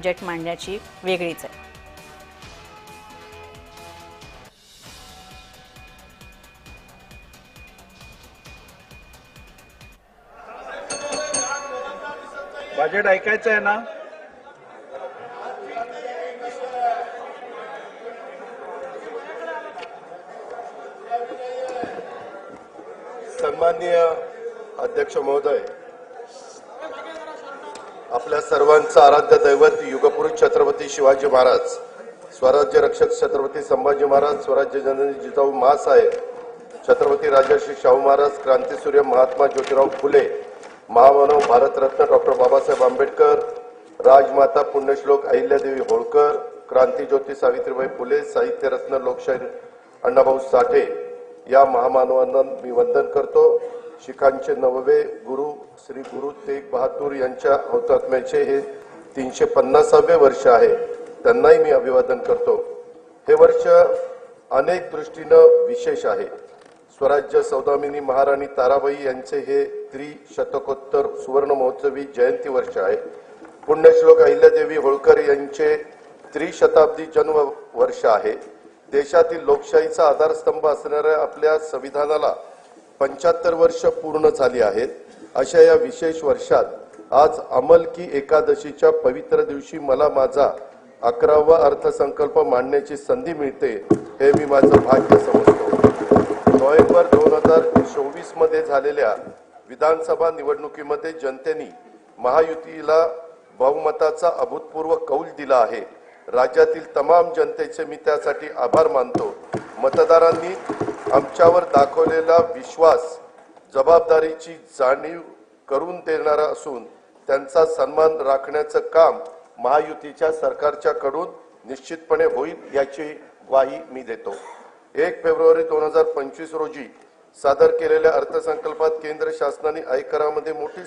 Budget मांडण्याची वेगळीच आहे। बजेट ऐकायचं आहे ना? सन्माननीय अध्यक्ष महोदय, आपल्या सर्वांचं आराध्य दैवत युगपुरुष छत्रपती शिवाजी महाराज, स्वराज्य रक्षक छत्रपती संभाजी महाराज, स्वराज्य जननी जिजाऊ माँसाहेब, छत्रपती राजर्षी शाहू महाराज, क्रांतीसूर्य महात्मा ज्योतिराव फुले, महामानव भारतरत्न डॉक्टर बाबासाहेब आंबेडकर, राजमाता पुण्यश्लोक अहिल्यादेवी होळकर, क्रांतीज्योती सावित्रीबाई फुले, साहित्यरत्न लोकशाहीर अण्णाभाऊ साठे या महामानवांना मी वंदन करतो। शिखांचे नववे गुरु श्री गुरु तेग बहादूर यांच्या हुतात्म्याचे हे 350वे वर्ष आहे, त्यांनाही मी अभिवादन करतो। हे वर्ष अनेक दृष्टीनं विशेष आहे। स्वराज्य सौदामिनी महाराणी ताराबाई यांचे हे त्रिशतकोत्तर सुवर्ण महोत्सवी जयंती वर्ष आहे। पुण्यश्लोक अहिल्यादेवी होळकर यांचे त्रिशताब्दी जन्म वर्ष आहे। देशातील लोकशाहीचा आधारस्तंभ असणाऱ्या आपल्या संविधानाला 75 वर्ष पूर्ण झाली आहेत। अशा या विशेष वर्षात आज अंमल की एकादशीच्या पवित्र दिवशी मला माझा 11वा अर्थसंकल्प मांडण्याची संधी मिळते, हे मी माझं भाग्य समजतो। नोव्हेंबर 2024 मध्ये झालेल्या विधानसभा निवडणुकीमध्ये जनतेने महायुतीला बहुमताचा अभूतपूर्व कौल दिला आहे। राज्यातील तमाम जनतेचे मी त्यासाठी आभार मानतो। मतदारांनी आमच्यावर दाखवलेला विश्वास जबाबदारीची जाणीव करून देणारा असून त्यांचा सन्मान राखण्याचं काम महायुतीच्या सरकारच्याकडून निश्चितपणे होईल याची ग्वाही मी देतो। 1 फेब्रुवारी 2025 रोजी सादर केलेल्या अर्थसंकल्पात केंद्र शासनाने आयकरामध्ये मोठी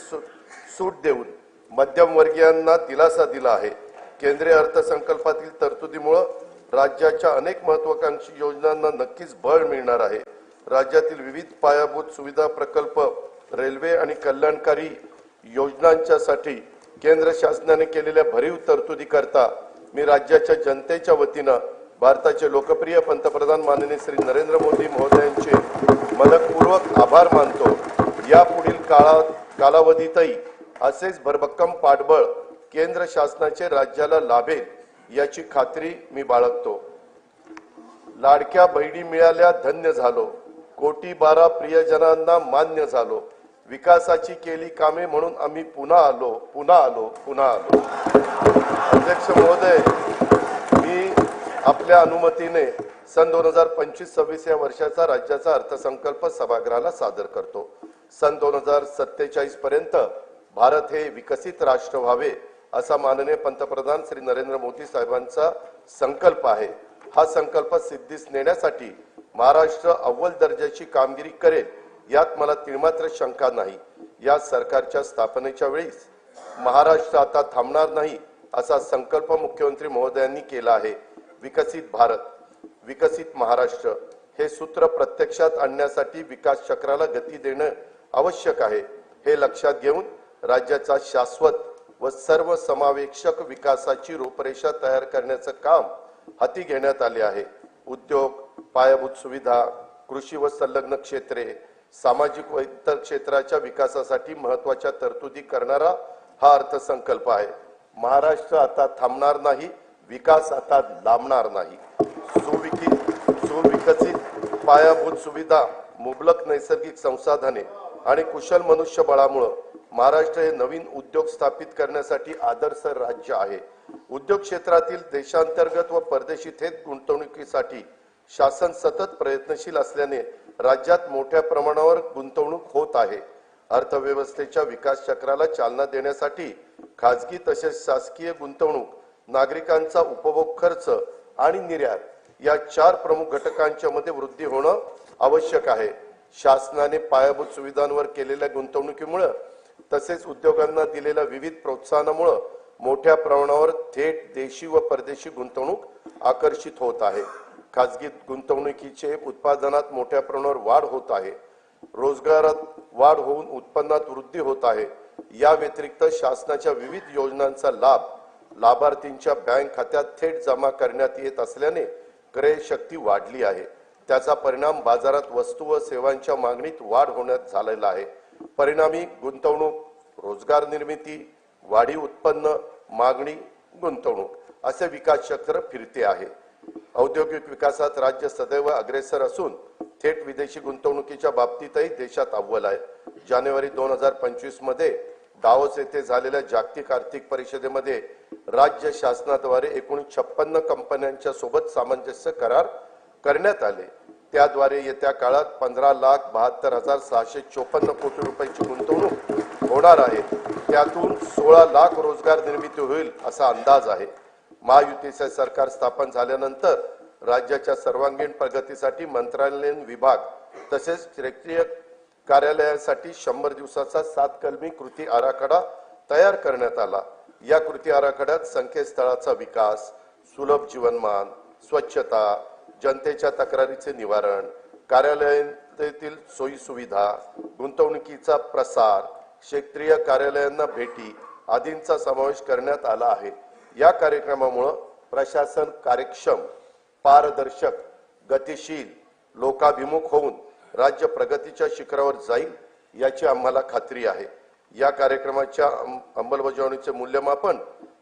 सूट देऊन मध्यमवर्गीयांना दिलासा दिला आहे। केंद्रीय अर्थसंकल्पातील तरतुदीमुळे राज्याच्या अनेक महत्त्वाकांक्षी योजनांना नक्कीच बळ मिळणार आहे। राज्यातील विविध पायाभूत सुविधा प्रकल्प, रेल्वे आणि कल्याणकारी योजनांच्यासाठी केंद्र शासनाने केलेल्या भरीव तरतुदीकरता मी राज्याच्या जनतेच्या वतीनं भारताचे लोकप्रिय पंतप्रधान माननीय श्री नरेंद्र मोदी महोदयांचे मनपूर्वक आभार मानतो। यापुढील कालावधीतही असेच भरभक्कम पाठबळ केंद्र शासनाचे राज्याला लाभेल याची खात्री मी बाळगतो। लाडक्या बहिणी मिळाल्या धन्य झालो, कोटी 12 प्रियजनांना मान्य झालो, विकासाची केली कामे म्हणून आम्ही पुन्हा आलो। अध्यक्ष महोदय, मी आपल्या अनुमतीने सन 2025-26 या वर्षाचा राज्याचा अर्थसंकल्प सभागृहाला सादर करतो। सन 2047 पर्यंत भारत हे विकसित राष्ट्र व्हावे असा माननीय पंतप्रधान श्री नरेंद्र मोदी साहेबांचा संकल्प आहे। हा संकल्प सिद्धीस नेण्यासाठी महाराष्ट्र अव्वल दर्जाची कामगिरी करेल यात मला तिळमात्र शंका नाही। या सरकारच्या स्थापनेच्या वेळीस महाराष्ट्र आता थांबणार नाही असा संकल्प मुख्यमंत्री महोदयांनी केला आहे। विकसित भारत, विकसित महाराष्ट्र हे सूत्र प्रत्यक्षात आणण्यासाठी विकास चक्राला गती देणे आवश्यक आहे। हे लक्षात घेऊन राज्याचा शाश्वत व सर्वसमावेशक विकासाची रूपरेषा तयार करण्याचं काम हाती घेण्यात आले आहे। उद्योग, पायाभूत सुविधा, कृषी व संलग्न क्षेत्रे, सामाजिक व इतर क्षेत्राच्या विकासासाठी महत्त्वाच्या तरतुदी करणारा हा अर्थसंकल्प आहे। महाराष्ट्र आता थांबणार नाही, विकास आता लांबणार नाही। सुविकसित पायाभूत सुविधा, मुबलक नैसर्गिक संसाधने आणि कुशल मनुष्यबळामुळे महाराष्ट्र हे नवीन उद्योग स्थापित करण्यासाठी आदर्श राज्य आहे। उद्योग क्षेत्रातील देशांतर्गत व परदेशी थेट गुंतवणुकीसाठी शासन सतत प्रयत्नशील असल्याने राज्यात मोठ्या प्रमाणावर गुंतवणूक होत आहे। अर्थव्यवस्थेच्या विकास चक्राला चालना देण्यासाठी खाजगी तसेच शासकीय गुंतवणूक, नागरिकांचा उपभोग खर्च आणि निर्यात या 4 प्रमुख घटकांच्या मध्ये वृद्धी होणं आवश्यक आहे। शासनाने पायाभूत सुविधांवर केलेल्या गुंतवणुकीमुळे तसेच उद्योगांना दिलेल्या विविध प्रोत्साहनामुळे मोठ्या प्रमाणावर थेट देशी व परदेशी गुंतवणूक आकर्षित होत आहे। खाजगी गुंतवणुकीचे उत्पादनात मोठ्या प्रमाणावर वाढ होत आहे। रोजगारात वाढ होऊन उत्पन्नात वृद्धी होत आहे। या व्यतिरिक्त शासनाच्या विविध योजनांचा लाभ लाभार्थींच्या बँक खात्यात थेट जमा करण्यात येत असल्याने क्रय शक्ती वाढली आहे। त्याचा परिणाम बाजारात वस्तू व सेवांच्या मागणीत वाढ होण्यात झालेला आहे। परिणामी गुंतवणूक, रोजगार निर्मिती, वाढीव उत्पन्न, मागणी, गुंतवणूक असे विकास चक्र फिरते आहे। औद्योगिक विकासात राज्य सदैव अग्रेसर असून थेट विदेशी गुंतवणुकीच्या बाबतीतही देशात अव्वल आहे। जानेवारी 2025 मध्ये दावोस येथे झालेल्या जागतिक आर्थिक परिषदेमध्ये राज्य शासनाद्वारे एकूण 56 कंपन्यांच्या सोबत सामंजस्य करार करण्यात आले। त्याद्वारे येत्या काळात 15,72,654 कोटी रुपयांची गुंतवणूक होणार आहे। त्यातून 16 लाख रोजगार निर्मिती होईल असा अंदाज आहे। महायुतीचे सरकार स्थापन झाल्यानंतर राज्याच्या सर्वांगीण प्रगतीसाठी मंत्रालयीन विभाग तसेच क्षेत्रीय कार्यालयासाठी 100 दिवसाचा 7 कलमी कृती आराखडा तयार करण्यात आला। या कृती आराखड्यात संकेतस्थळाचा विकास, सुलभ जीवनमान, स्वच्छता, जनतेच्या तक्रारीचे निवारण, कार्यालयातील सोयी सुविधा, गुंतवणुकीचा प्रसार, क्षेत्रीय कार्यालयांना भेटी आदींचा समावेश करण्यात आला आहे। या कार्यक्रमामुळे प्रशासन कार्यक्षम, पारदर्शक, गतिशील, लोकाभिमुख होऊन राज्य प्रगतीच्या शिखरावर जाईल याची आम्हाला खात्री आहे। या कार्यक्रमाच्या अंमलबजावणीचे मूल्यमापन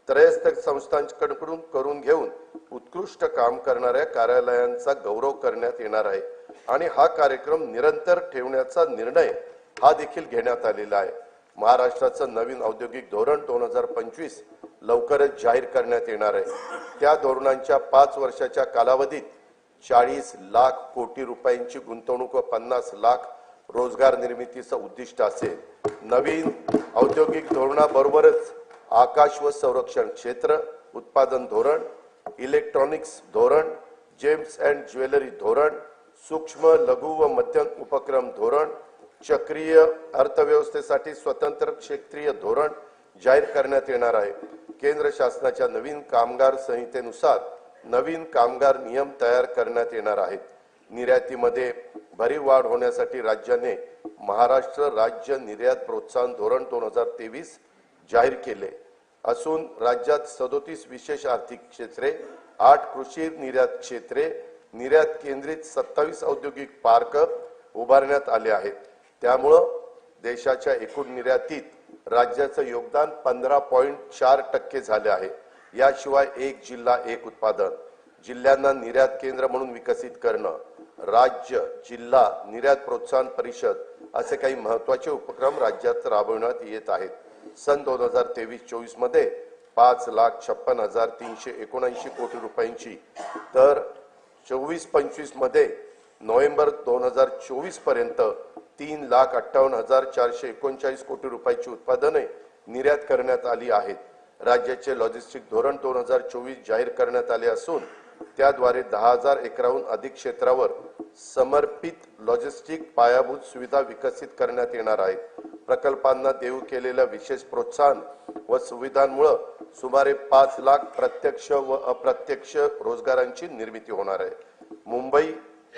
त्रयस्थ संस्थांकडून करून घेऊन उत्कृष्ट काम करणाऱ्या कार्यालयांचा गौरव करण्यात येणार आहे आणि हा कार्यक्रम निरंतर ठेवण्याचा निर्णय हा देखील घेण्यात आलेला आहे। महाराष्ट्राचं नवीन औद्योगिक धोरण 2025 लवकरच जाहीर करण्यात येणार आहे। त्या धोरणांच्या 5 वर्षाच्या कालावधीत 40 लाख कोटी रुपयांची गुंतवणूक व 50 लाख रोजगार निर्मितीचं उद्दिष्ट असेल। नवीन औद्योगिक धोरणाबरोबरच आकाश व संरक्षण क्षेत्र उत्पादन धोरण, इलेक्ट्रॉनिक्स धोरण, जेम्स अँड ज्वेलरी धोरण, सूक्ष्म लघु व मध्यम उपक्रम धोरण, चक्रीय अर्थव्यवस्थेसाठी स्वतंत्र क्षेत्रीय धोरण जाहीर करण्यात येणार आहे। केंद्र शासनाच्या नवीन कामगार संहितेनुसार नवीन कामगार नियम तयार करण्यात येणार आहेत। निर्यातीमध्ये भरीव वाढ होण्यासाठी राज्याने महाराष्ट्र राज्य निर्यात प्रोत्साहन धोरण 2023 जाहीर केले असून राज्यात 37 विशेष आर्थिक क्षेत्रे, 8 कृषी निर्यात क्षेत्रे, निर्यात केंद्रित 27 औद्योगिक पार्क उभारण्यात आले आहेत। त्यामुळे देशाच्या एकूण निर्यातीत राज्याचं योगदान 15.4% झाले आहे। याशिवाय एक जिल्हा एक उत्पादन, जिल्ह्यांना निर्यात केंद्र म्हणून विकसित करणं, राज्य जिल्हा निर्यात प्रोत्साहन परिषद असे काही महत्त्वाचे उपक्रम राज्यात राबवण्यात येत आहेत। सन 2023-24 मध्ये 5,56,379 कोटी रुपयांची तर 24-25 मध्ये नोव्हेंबर 2024 पर्यंत 3,58,439 कोटी रुपयांची उत्पादने निर्यात करण्यात आली आहेत। राज्याचे लॉजिस्टिक धोरण 2024 जाहीर करण्यात आले असून त्याद्वारे 10,000 एकराहून अधिक क्षेत्रावर समर्पित लॉजिस्टिक पायाभूत सुविधा विकसित करण्यात येणार आहेत। प्रकल्पांना देऊ केलेल्या विशेष प्रोत्साहन व सुविधांमुळे सुमारे 5 लाख प्रत्यक्ष व अप्रत्यक्ष रोजगारांची निर्मिती होणार आहे। मुंबई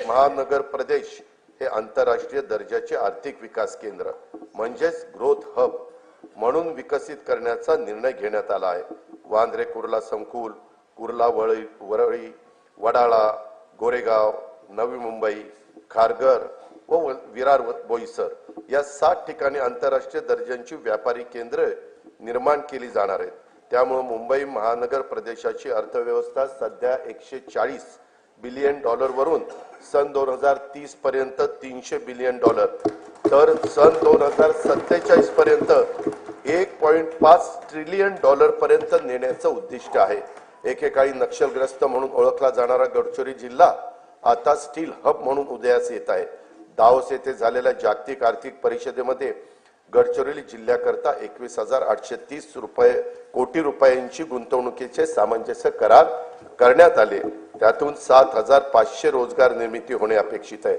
महानगर प्रदेश हे आंतरराष्ट्रीय दर्जाचे आर्थिक विकास केंद्र म्हणजेच ग्रोथ हब म्हणून विकसित करण्याचा निर्णय घेण्यात आला आहे। वांद्रे कुर्ला संकुल, कुर्ला वरळी, वडाळा, गोरेगाव, नवी मुंबई, खारघर व विरार बोईसर या 7 ठिकाणी आंतरराष्ट्रीय दर्जाची व्यापारी केंद्र निर्माण केली जाणार आहेत। त्यामुळे मुंबई महानगर प्रदेशाची अर्थव्यवस्था सध्या $140 बिलियन वरून सन 2030 पर्यंत $300 बिलियन तर सन 2047 पर्यंत $1.5 ट्रिलियन पर्यंत नेण्याचं उद्दिष्ट आहे। एकेकाळी नक्षलग्रस्त म्हणून ओळखला जाणारा गडचिरोली जिल्हा आता स्टील हब म्हणून उदयास येत आहे। दावोस येथे झालेल्या जागतिक आर्थिक परिषदेमध्ये गडचिरोली जिल्ह्याकरता 21,830 कोटी रुपयांची गुंतवणुकीचे सामंजस्य करार करण्यात आले। त्यातून 7,500 रोजगार निर्मिती होणे अपेक्षित आहे।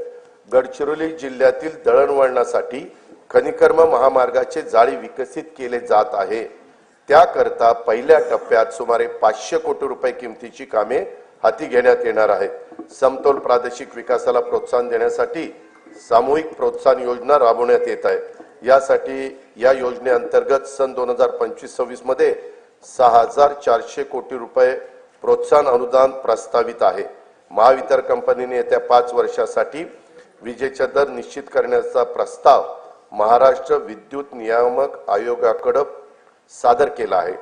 गडचिरोली जिल्ह्यातील दळणवळणासाठी खनिकर्म महामार्गाचे जाळी विकसित केले जात आहे। त्याकरता पहिल्या टप्प्यात सुमारे 500 कोटी रुपये किमतीची कामे हाती घेण्यात येणार आहेत। समतोल प्रादेशिक विकासाला प्रोत्साहन देण्यासाठी सामूहिक प्रोत्साहन योजना राबवण्यात येत आहे। यासाठी या योजनेअंतर्गत सन 2025-26 मध्ये 6,400 कोटी रुपये प्रोत्साहन अनुदान प्रस्तावित आहे। महावितरण कंपनीने येत्या 5 वर्षासाठी विजेचा दर निश्चित करण्याचा प्रस्ताव महाराष्ट्र विद्युत नियामक आयोगाकडे सादर केला आहे।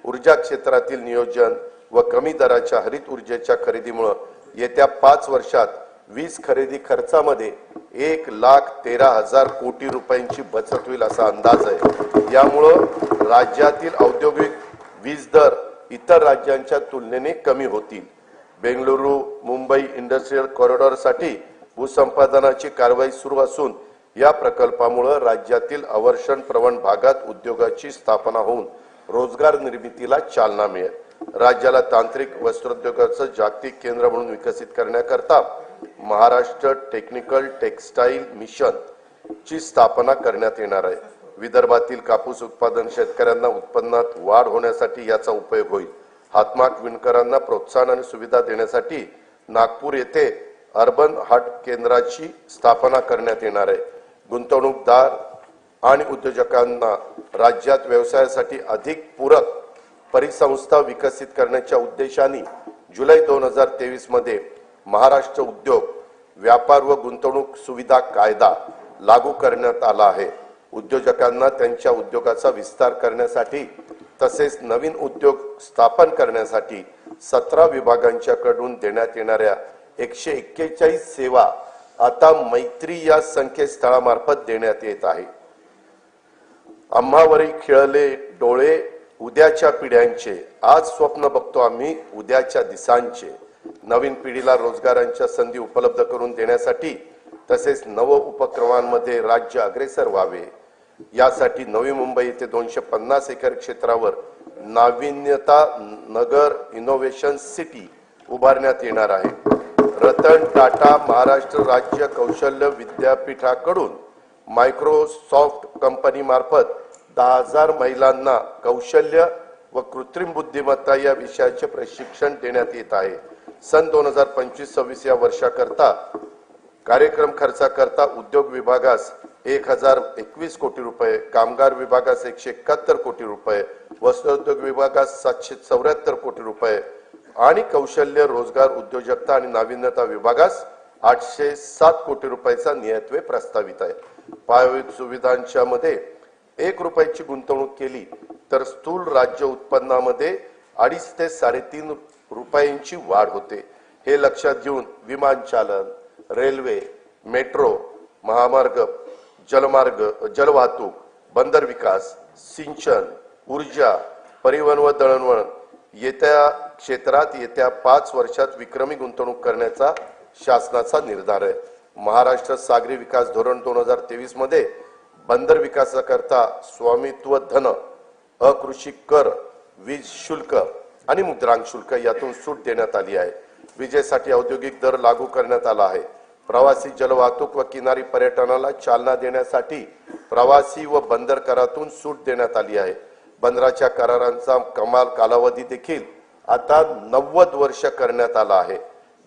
ऊर्जा क्षेत्रातील नियोजन व कमी दराच्या हरित ऊर्जेच्या खरेदीमुळे येत्या 5 वर्षात वीज खरेदी खर्चामध्ये 1,13,000 कोटी रुपयांची बचत होईल असा अंदाज आहे। यामुळे राज्यातील औद्योगिक वीज दर इतर राज्यांच्या तुलनेने कमी होतील। बेंगळुरू मुंबई इंडस्ट्रियल कॉरिडॉरसाठी भूसंपादनाची कारवाई सुरू असून या प्रकल्पामुळे राज्यातील अवर्षण प्रवण भागात उद्योगाची स्थापना होऊन रोजगार निर्मितीला चालना मिळेल। राज्याला तांत्रिक वस्त्रोद्योगाचं जागतिक केंद्र म्हणून विकसित करण्याकरता महाराष्ट्र टेक्निकल टेक्सटाईल मिशन ची स्थापना करण्यात येणार आहे। विदर्भातील कापूस उत्पादन शेतकऱ्यांना उत्पन्नात वाढ होण्यासाठी याचा उपयोग होईल। हातमाग विणकरांना प्रोत्साहन आणि सुविधा देण्यासाठी नागपूर येथे अर्बन हाट केंद्राची स्थापना करण्यात येणार आहे। गुंतवणूकदार आणि उद्योजकांना राज्यात व्यवसायासाठी अधिक पूरक परिसंस्था विकसित करण्याच्या उद्देशाने जुलै 2023 मध्ये महाराष्ट्र उद्योग व्यापार व गुंतवणूक सुविधा कायदा लागू करण्यात आला आहे। उद्योजकांना त्यांच्या उद्योगाचा विस्तार करण्यासाठी तसेच नवीन उद्योग स्थापन करण्यासाठी 17 विभागांच्याकडून देण्यात येणाऱ्या 141 सेवा आता मैत्री या संकेतस्थळामार्फत देण्यात येत आहे। आम्हावरी खिळले डोळे उद्याच्या पिढ्यांचे, आज स्वप्न बघतो आम्ही उद्याच्या दिसांचे। नवीन पिढीला रोजगारांच्या संधी उपलब्ध करून देण्यासाठी तसेच नव उपक्रमांमध्ये राज्य अग्रेसर व्हावे यासाठी नवी मुंबई येथे 250 एकर क्षेत्रावर नाविन्यता नगर इनोव्हेशन सिटी उभारण्यात येणार आहे। रतन टाटा महाराष्ट्र राज्य कौशल्य विद्यापीठाकडून मायक्रोसॉफ्ट कंपनी मार्फत 10,000 महिलांना कौशल्य व कृत्रिम बुद्धिमत्ता या विषयाचे प्रशिक्षण देण्यात येत आहे। सन 2025-26 या वर्षाकरता कार्यक्रम खर्चाकरता उद्योग विभागास 1,021 कोटी रुपये, कामगार विभागास 171 कोटी रुपये, वस्त्रोद्योग विभागास 774 कोटी रुपये आणि कौशल्य रोजगार उद्योजकता आणि नाविन्यता विभागास 807 कोटी रुपयाचा नियतव्यय प्रस्तावित आहे। पायाभूत सुविधांच्या मध्ये 1 रुपयाची गुंतवणूक केली तर स्थूल राज्य उत्पन्नामध्ये 2.5 ते 3.5 रुपयांची वाढ होते। हे लक्षात घेऊन विमानचालन, रेल्वे, मेट्रो, महामार्ग, जलमार्ग, जलवाहतूक, बंदर विकास, सिंचन, ऊर्जा, परिवहन व दळणवळण येत्या क्षेत्रात येत्या 5 वर्षात विक्रमी गुंतवणूक करण्याचा शासनाचा निर्धार आहे। महाराष्ट्र सागरी विकास धोरण 2023 मध्ये बंदर विकासाकरता स्वामित्व धन, अकृषी कर, वीज शुल्क आणि मुद्रांक शुल्क यातून सूट देण्यात आली आहे। विजेसाठी औद्योगिक दर लागू करण्यात आला आहे। प्रवासी जलवाहतूक व किनारी पर्यटनाला चालना देण्यासाठी प्रवासी व बंदर करातून सूट देण्यात आली आहे। बंदराच्या करारांचा कमाल कालावधी देखील आता 90 वर्ष करण्यात आला आहे।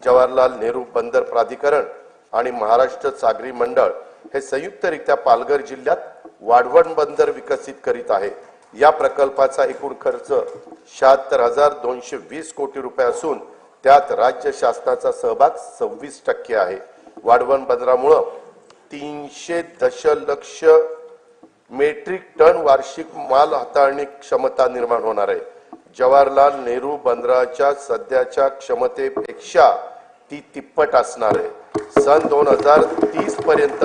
जवाहरलाल नेहरू बंदर प्राधिकरण आणि महाराष्ट्र सागरी मंडळ हे संयुक्तरित्या पालघर जिल्ह्यात वाढवण बंदर विकसित करीत आहे। या प्रकल्पाचा एकूण खर्च 76,220 कोटी रुपये असून त्यात राज्य शासनाचा सहभाग 26% आहे। वाढवण बंदरामुळे 300 दशलक्ष मेट्रिक टन वार्षिक माल हाताळणी क्षमता निर्माण होणार आहे। जवाहरलाल नेहरू बंदराच्या सध्याच्या क्षमतेपेक्षा ती तिप्पट असणार आहे। सन 2030 पर्यंत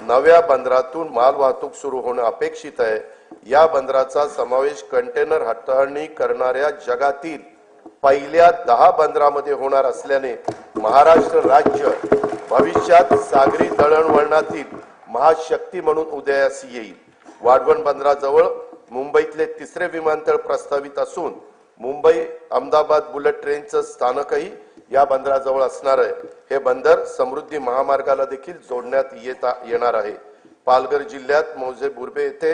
नव्या बंदरातून माल वाहतूक सुरू होणे अपेक्षित आहे। या बंदराचा समावेश कंटेनर हाताळणी करणाऱ्या जगातील पहिल्या 10 बंदरामध्ये होणार असल्याने महाराष्ट्र राज्य भविष्यात सागरी दळणवळणातील महाशक्ती म्हणून उदयास येईल। वाढवण बंदराजवळ मुंबईतले 3रे विमानतळ प्रस्तावित असून मुंबई अहमदाबाद बुलेट ट्रेनचं स्थानकही या बंदराजवळ असणार आहे। हे बंदर समृद्धी महामार्गाला देखील जोडण्यात येणार आहे। पालघर जिल्ह्यात मौजे बुर्बे येथे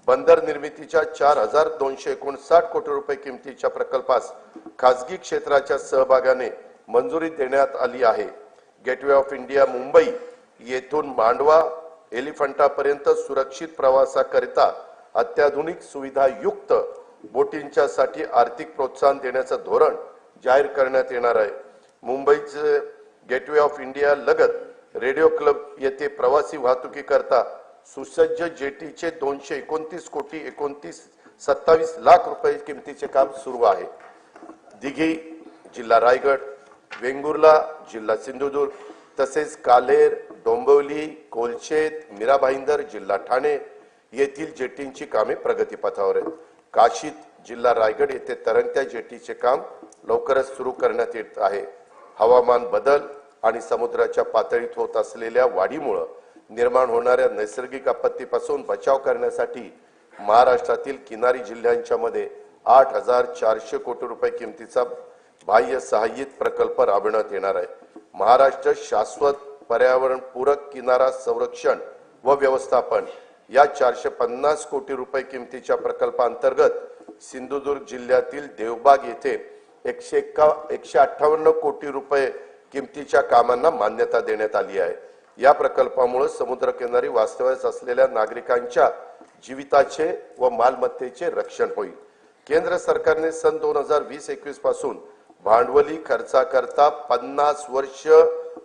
बंदर निर्मितीच्या 4,259 कोटी रुपये किमतीच्या प्रकल्पास खासगी क्षेत्राच्या सहभागाने मंजुरी देण्यात आली आहे। गेटवे ऑफ इंडिया मुंबई येथून मांडवा एलिफंटापर्यंत सुरक्षित प्रवासाकरिता अत्याधुनिक सुविधायुक्त बोटींच्यासाठी आर्थिक प्रोत्साहन देण्याचं धोरण जाहीर करण्यात येणार आहे. मुंबईचे गेटवे ऑफ इंडिया लगत रेडिओ क्लब येथे प्रवासी वाहतुकीकरता सुसज्ज जेटीचे 229 कोटी 27 लाख रुपये किमतीचे काम सुरू आहे. दिघी जिल्हा रायगड, वेंगुर्ला जिल्हा सिंधुदुर्ग तसेच कालेर, डोंबिवली, कोलशेत, मीरा भाईंदर जिल्हा ठाणे येथील जेटींची कामे प्रगतीपथावर आहेत. काशीद जिल्हा रायगड येथे तरंगत्या जेटीचे काम लवकरच सुरू करण्यात येत आहे. हवामान बदल आणि समुद्राच्या पातळीत होत असलेल्या वाढीमुळे निर्माण होणाऱ्या नैसर्गिक आपत्तीपासून बचाव करण्यासाठी महाराष्ट्रातील किनारी जिल्ह्यांच्या मध्ये 8,400 कोटी रुपये किमतीचा बाह्य सहाय्यित प्रकल्प राबविण्यात येणार आहे. महाराष्ट्र शाश्वत पर्यावरण पूरक किनारा संरक्षण व व्यवस्थापन या 450 कोटी रुपये किमतीच्या प्रकल्पांतर्गत सिंधुदुर्ग जिल्ह्यातील देवबाग येथे 158 कोटी रुपये किमतीच्या कामांना मान्यता देण्यात आली आहे. या प्रकल्पामुळे समुद्रकिनारी वास्तव्यास असलेल्या नागरिकांच्या जीविताचे व मालमत्तेचे रक्षण होईल. केंद्र सरकारने सन 2020-21 पासून भांडवली खर्चाकरता 50 वर्ष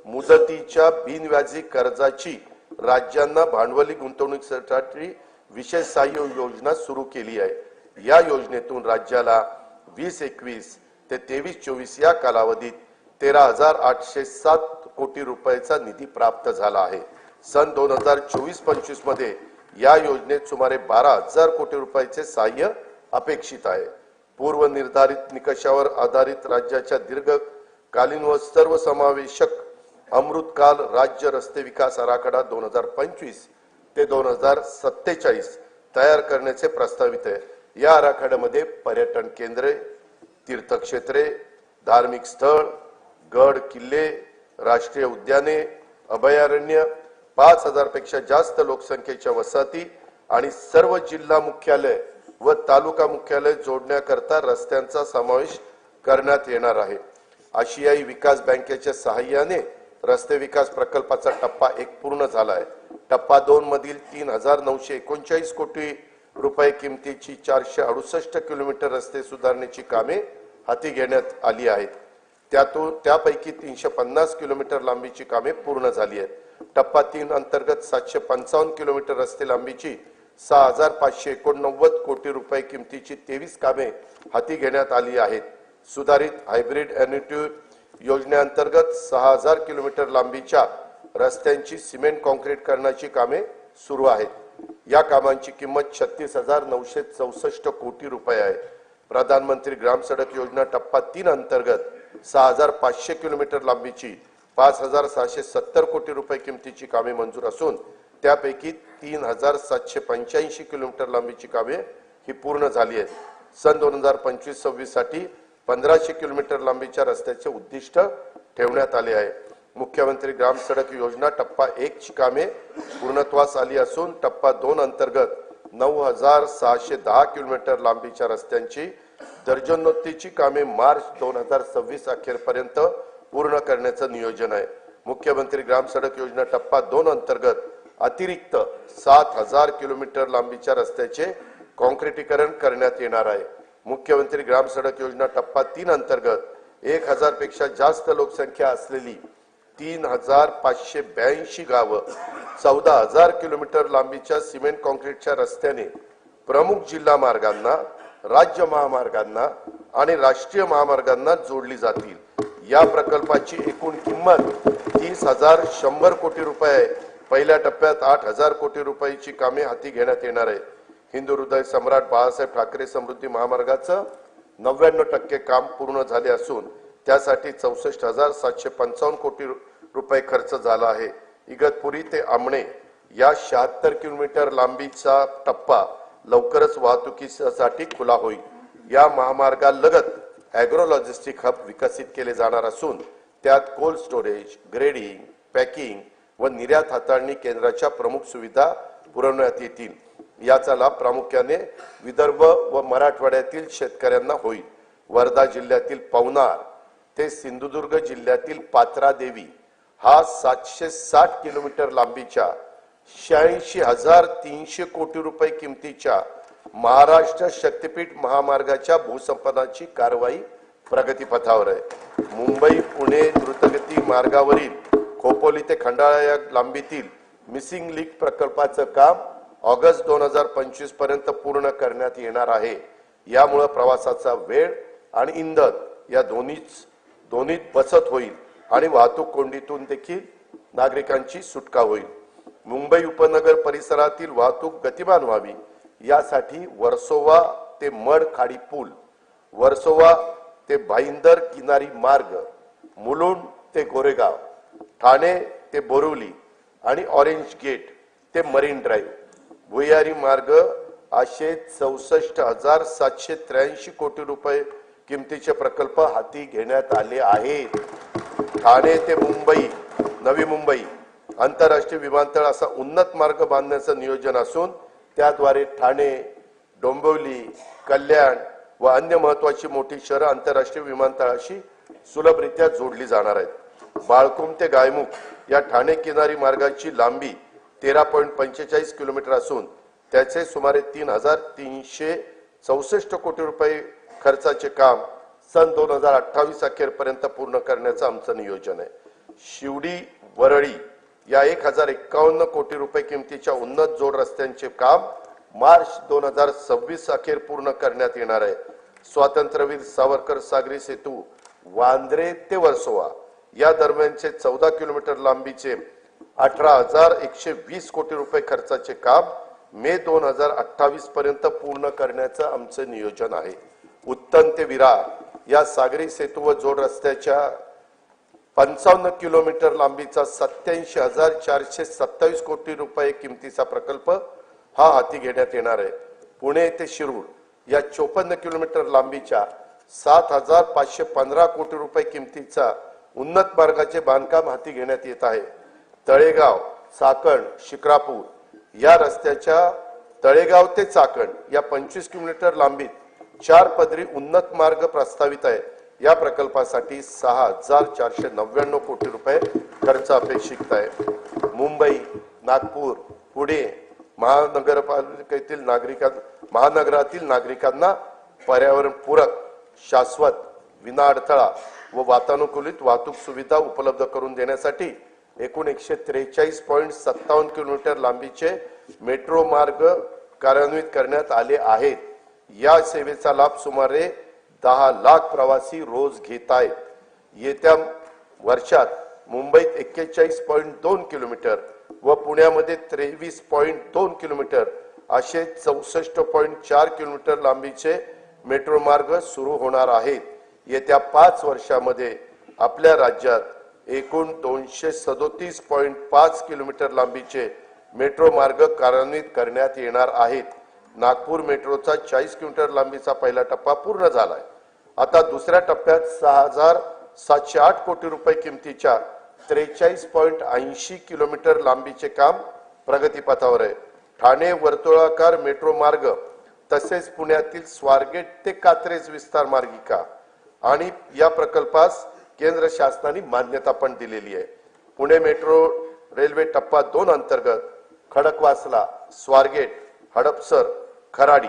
मुदतीच्या बिनव्याजी कर्जाची राज्यांना भांडवली गुंतवणुकीसाठी विशेष सहाय्य योजना सुरू केली आहे. या योजनेतून राज्याला 2021 ते 23-24 या कालावधीत 13,807 कोटी रुपयाचा निधी प्राप्त झाला आहे. सन 2024-25 मध्ये या योजनेत सुमारे 12,000 कोटी रुपयाचे सहाय्य अपेक्षित आहे. पूर्व निर्धारित निकषावर आधारित राज्याच्या दीर्घकालीन व सर्वसमावेशक अमृतकाल राज्य रस्ते विकास आराखडा 2025 ते 2047 तयार करण्याचे प्रस्तावित आहे. या आराखड्यामध्ये पर्यटन केंद्रे, तीर्थक्षेत्रे, धार्मिक स्थळ, गड किल्ले, राष्ट्रीय उद्याने, अभयारण्य, 5,000 पेक्षा जास्त लोकसंख्येच्या वसाहती आणि सर्व जिल्हा मुख्यालय व तालुका मुख्यालय जोडण्याकरता रस्त्यांचा समावेश करण्यात येणार आहे. आशियाई विकास बँकेच्या सहाय्याने रस्ते विकास प्रकल्पाचा टप्पा 1 पूर्ण झाला आहे. टप्पा 2 मधील 3,939 कोटी रुपये किमतीची 468 किलोमीटर रस्ते सुधारण्याची कामे हाती घेण्यात आली आहेत. त्यापैकी 350 किलोमीटर लांबीची कामे पूर्ण झाली आहेत. टप्पा 3 अंतर्गत 755 किलोमीटर रस्ते लांबीची 6,589 कोटी रुपये किमतीची 23 कामे हाती घेण्यात आली आहेत. सुधारित हायब्रिड एन्युटी योजनेअंतर्गत 6,000 किलोमीटर लांबीच्या रस्त्यांची सिमेंट कॉन्क्रीट करण्याची कामे सुरू आहेत. या कामांची किंमत 36,964 कोटी रुपये आहे. प्रधानमंत्री ग्राम सडक योजना टप्पा 3 अंतर्गत 6,500 किलोमीटर लांबीची 5,670 कोटी रुपये किमतीची कामे मंजूर असून त्यापैकी 3,785 किलोमीटर लांबीची कामे ही पूर्ण झाली आहेत. सन 2025-26 साठी 1,500 किलोमीटर लांबीच्या रस्त्याचे उद्दिष्ट ठेवण्यात आले आहे. मुख्यमंत्री ग्राम सडक योजना टप्पा 1 ची कामे पूर्णत्वास आली असून टप्पा 2 अंतर्गत 9,610 किलोमीटर लांबीच्या रस्त्यांची दर्जनोक्तीची कामे मार्च 2026 अखेरपर्यंत पूर्ण करण्याचं नियोजन आहे. मुख्यमंत्री ग्राम सडक योजना टप्पा 2 अंतर्गत अतिरिक्त 7,000 किलोमीटर लांबीच्या रस्त्याचे कॉन्क्रिटीकरण करण्यात येणार आहे. मुख्यमंत्री ग्राम सडक योजना टप्पा 3 अंतर्गत 1,000 पेक्षा जास्त लोकसंख्या असलेली 3,582 गावं 14,000 किलोमीटर लांबीच्या सिमेंट कॉन्क्रीटच्या रस्त्याने प्रमुख जिल्हा मार्गांना, राज्य महामार्गांना आणि राष्ट्रीय महामार्गांना जोडली जातील. या प्रकल्पाची एकूण किंमत 30,100 कोटी रुपये आहे. पहिल्या टप्प्यात 8,000 कोटी रुपयाची कामे हाती घेण्यात येणार आहे. हिंदू हृदय सम्राट बाळासाहेब ठाकरे समृद्धी महामार्गाचं 99% काम पूर्ण झाले असून त्यासाठी 64,755 कोटी रुपये खर्च झाला आहे. इगतपुरी ते आमणे या 76 किलोमीटर लांबीचा टप्पा लवकरच वाहतुकीसाठी खुला होईल. या महामार्गालगत ॲग्रो लॉजिस्टिक हब विकसित केले जाणार असून त्यात कोल्ड स्टोरेज, ग्रेडिंग, पॅकिंग व निर्यात हाताळणी केंद्राच्या प्रमुख सुविधा पुरवण्यात येतील. याचा लाभ प्रामुख्याने विदर्भ व मराठवाड्यातील शेतकऱ्यांना होईल. वर्धा जिल्ह्यातील पवनार ते सिंधुदुर्ग जिल्ह्यातील पात्रादेवी हा 760 किलोमीटर लांबीच्या 86,300 कोटी रुपये किमतीच्या महाराष्ट्र शक्तीपीठ महामार्गाच्या भूसंपादनाची कारवाई प्रगतीपथावर आहे। मुंबई पुणे द्रुतगती मार्गावरील खोपोली ते खंडाळा या लांबीतील मिसिंग लिंक प्रकल्पाचं काम ऑगस्ट 2025 पर्यंत पूर्ण करण्यात येणार आहे। यामुळे प्रवासाचा वेळ आणि इंधन या दोन्हीत बचत होईल आणि वाहतूक कोंडीतून देखील नागरिकांची सुटका होईल। मुंबई उपनगर परिसरातील वाहतूक गतिमान व्हावी यासाठी वर्सोवा ते मडखाडी पूल, वर्सोवा ते भाईंदर किनारी मार्ग, मुलुंड ते गोरेगाव, ठाणे ते बोरिवली आणि ऑरेंज गेट ते मरीन ड्राईव्ह भुयारी मार्ग असे 64,783 कोटी रुपये किमतीचे प्रकल्प हाती घेण्यात आले आहेत। ठाणे ते मुंबई नवी मुंबई आंतरराष्ट्रीय विमानतळ असा उन्नत मार्ग बांधण्याचं नियोजन असून त्याद्वारे ठाणे, डोंबिवली, कल्याण व अन्य महत्वाची मोठी शहरं आंतरराष्ट्रीय विमानतळाशी सुलभरित्या जोडली जाणार आहेत। बाळकुम ते गायमुख या ठाणे किनारी मार्गाची लांबी 13.45 किलोमीटर असून त्याचे सुमारे 3,364 कोटी रुपये खर्चाचे काम सन 2028 अखेरपर्यंत पूर्ण करण्याचं आमचं नियोजन आहे। शिवडी वरळी या 1,051 कोटी रुपये किमतीच्या उन्नत जोड रस्त्यांचे काम मार्च 2026 अखेर पूर्ण करण्यात येणार आहे। स्वातंत्र्यवीर सावरकर सागरी सेतू वांद्रे ते वर्सोवा या दरम्यानचे 14 किलोमीटर लांबीचे 18,120 कोटी रुपये खर्चाचे काम मे 2028 पर्यंत पूर्ण करण्याचं आमचं नियोजन आहे। उत्तन ते विरार या सागरी सेतू व जोड रस्त्याच्या 55 किलोमीटर लांबीचा 87,427 कोटी रुपये किमतीचा प्रकल्प हा हाती घेण्यात येणार आहे। पुणे ते शिरूर या 54 किलोमीटर लांबीच्या 7,515 कोटी रुपये किमतीचा उन्नत मार्गाचे बांधकाम हाती घेण्यात येत आहे। तळेगाव चाकण शिक्रापूर या रस्त्याच्या तळेगाव ते चाकण या 25 किलोमीटर लांबीत 4 पदरी उन्नत मार्ग प्रस्तावित आहे। या प्रकल्पासाठी 6,499 कोटी रुपये खर्च अपेक्षित आहे। मुंबई, नागपूर, पुणे महानगरातील नागरिकांना पर्यावरणपूरक, शाश्वत, विनाअडथळा व वातानुकूलित वाहतूक सुविधा उपलब्ध करून देण्यासाठी एकूण 143.57 किलोमीटर लांबीचे मेट्रो मार्ग कार्यान्वित करण्यात आले आहेत। या सेवेचा लाभ सुमारे 10 लाख प्रवासी रोज घेत आहेत। येत्या वर्षात मुंबईत 41.2 किलोमीटर व पुण्यामध्ये 23.2 किलोमीटर असे 64.4 किलोमीटर लांबीचे मेट्रो मार्ग सुरू होणार आहेत। येत्या 5 वर्षांमध्ये आपल्या राज्यात एकूण 237.5 किलोमीटर लांबीचे मेट्रो मार्ग कार्यान्वित करण्यात येणार आहेत। नागपूर मेट्रोचा 40 किलोमीटर लांबीचा पहिला टप्पा पूर्ण झालाय। आता दुसऱ्या टप्प्यात 6,708 कोटी रुपये किमतीच्या 43.80 किलोमीटर लांबीचे काम प्रगतीपथावर आहे। ठाणे वर्तुळाकार मेट्रो मार्ग तसेच पुण्यातील स्वारगेट ते कात्रज विस्तार मार्गिका आणि या प्रकल्पास केंद्र शासनाने मान्यता पण दिलेली आहे। पुणे मेट्रो रेल्वे टप्पा 2 अंतर्गत खडकवासला, स्वारगेट, हडपसर, खराडी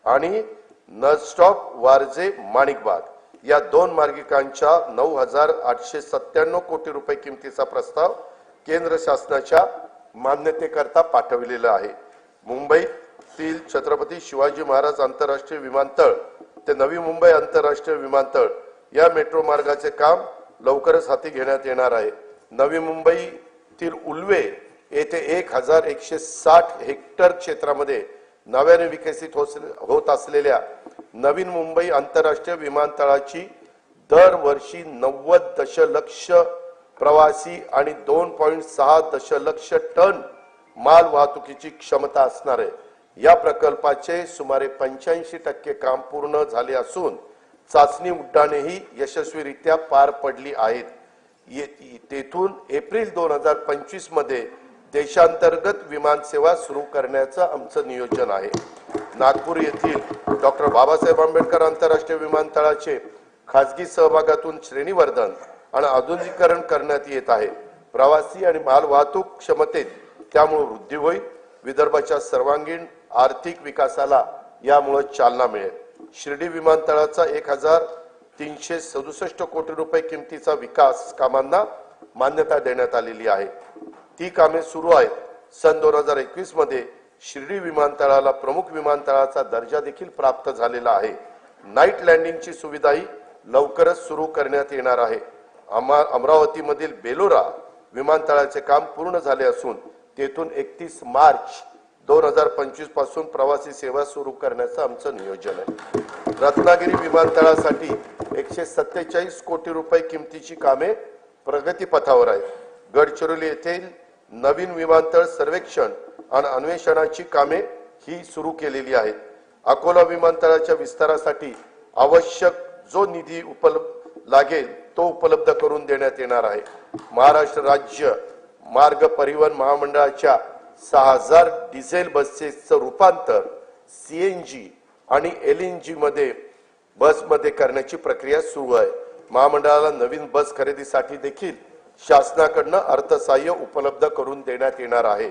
आणि नळस्टॉप वारजे माणिकबाग या 2 मार्गिकांच्या 9,897 कोटी रुपये किमतीचा प्रस्ताव केंद्र शासनाच्या मान्यतेकरता पाठविलेला आहे। मुंबईतील छत्रपती शिवाजी महाराज आंतरराष्ट्रीय विमानतळ ते नवी मुंबई आंतरराष्ट्रीय विमानतळ या मेट्रो मार्गाचे काम लवकरच हाती घेण्यात येणार आहे। नवी मुंबईतील उल्वे येथे 1,160 हेक्टर क्षेत्रामध्ये नव्याने विकसित होत असलेल्या नवीन मुंबई आंतरराष्ट्रीय विमानतळाची दरवर्षी 90 दशलक्ष प्रवासी आणि 2.6 दशलक्ष टन माल वाहतुकीची क्षमता असणार आहे। या प्रकल्पाचे सुमारे 85% काम पूर्ण झाले असून चाचणी उड्डाणेही यशस्वीरित्या पार पडली आहेत। तेथून एप्रिल 2025 मध्ये देशांतर्गत विमान सेवा सुरू करण्याचं आमचं नियोजन आहे। नागपूर येथील डॉक्टर बाबासाहेब आंबेडकर आंतरराष्ट्रीय विमानतळाचे खासगी सहभागातून श्रेणीवर्धन आणि आधुनिकीकरण करण्यात येत आहे। प्रवासी आणि माल वाहतूक क्षमतेत त्यामुळे वृद्धी होईल। विदर्भाच्या सर्वांगीण आर्थिक विकासाला यामुळे चालना मिळेल। शिर्डी विमानतळाचा 1367 कोटी रुपये किमतीचा विकास कामांना मान्यता देण्यात आलेली आहे। ती कामे सुरू आहेत। सन 2021 मध्ये शिर्डी विमानतळाला प्रमुख विमानतळाचा दर्जा देखील प्राप्त झालेला आहे। नाईट लँडिंगची सुविधाही लवकरच सुरू करण्यात येणार आहे। अमरावतीमधील बेलोरा विमानतळाचे काम पूर्ण झाले असून तेथून 31 मार्च 2025 पासून प्रवासी सेवा सुरू करण्याचं आमचं नियोजन आहे। रत्नागिरी विमानतळासाठी 147 कोटी रुपये किमतीची कामे प्रगतीपथावर आहेत। गडचिरोली येथील नवीन विमानतळ सर्वेक्षण आणि अन्वेषणाची कामे ही सुरू केलेली आहेत। अकोला विमानतळाच्या विस्तारासाठी आवश्यक जो निधी लागेल तो उपलब्ध करून देण्यात येणार आहे। महाराष्ट्र राज्य मार्ग परिवहन महामंडळाच्या 6000 डिझेल बसेसचं रूपांतर सीएनजी आणि एलएनजी बसमध्ये करण्याची प्रक्रिया सुरू आहे। महामंडळाला नवीन बस खरेदीसाठी देखील शासनाकडून अर्थसहाय्य उपलब्ध करून देण्यात येणार आहे।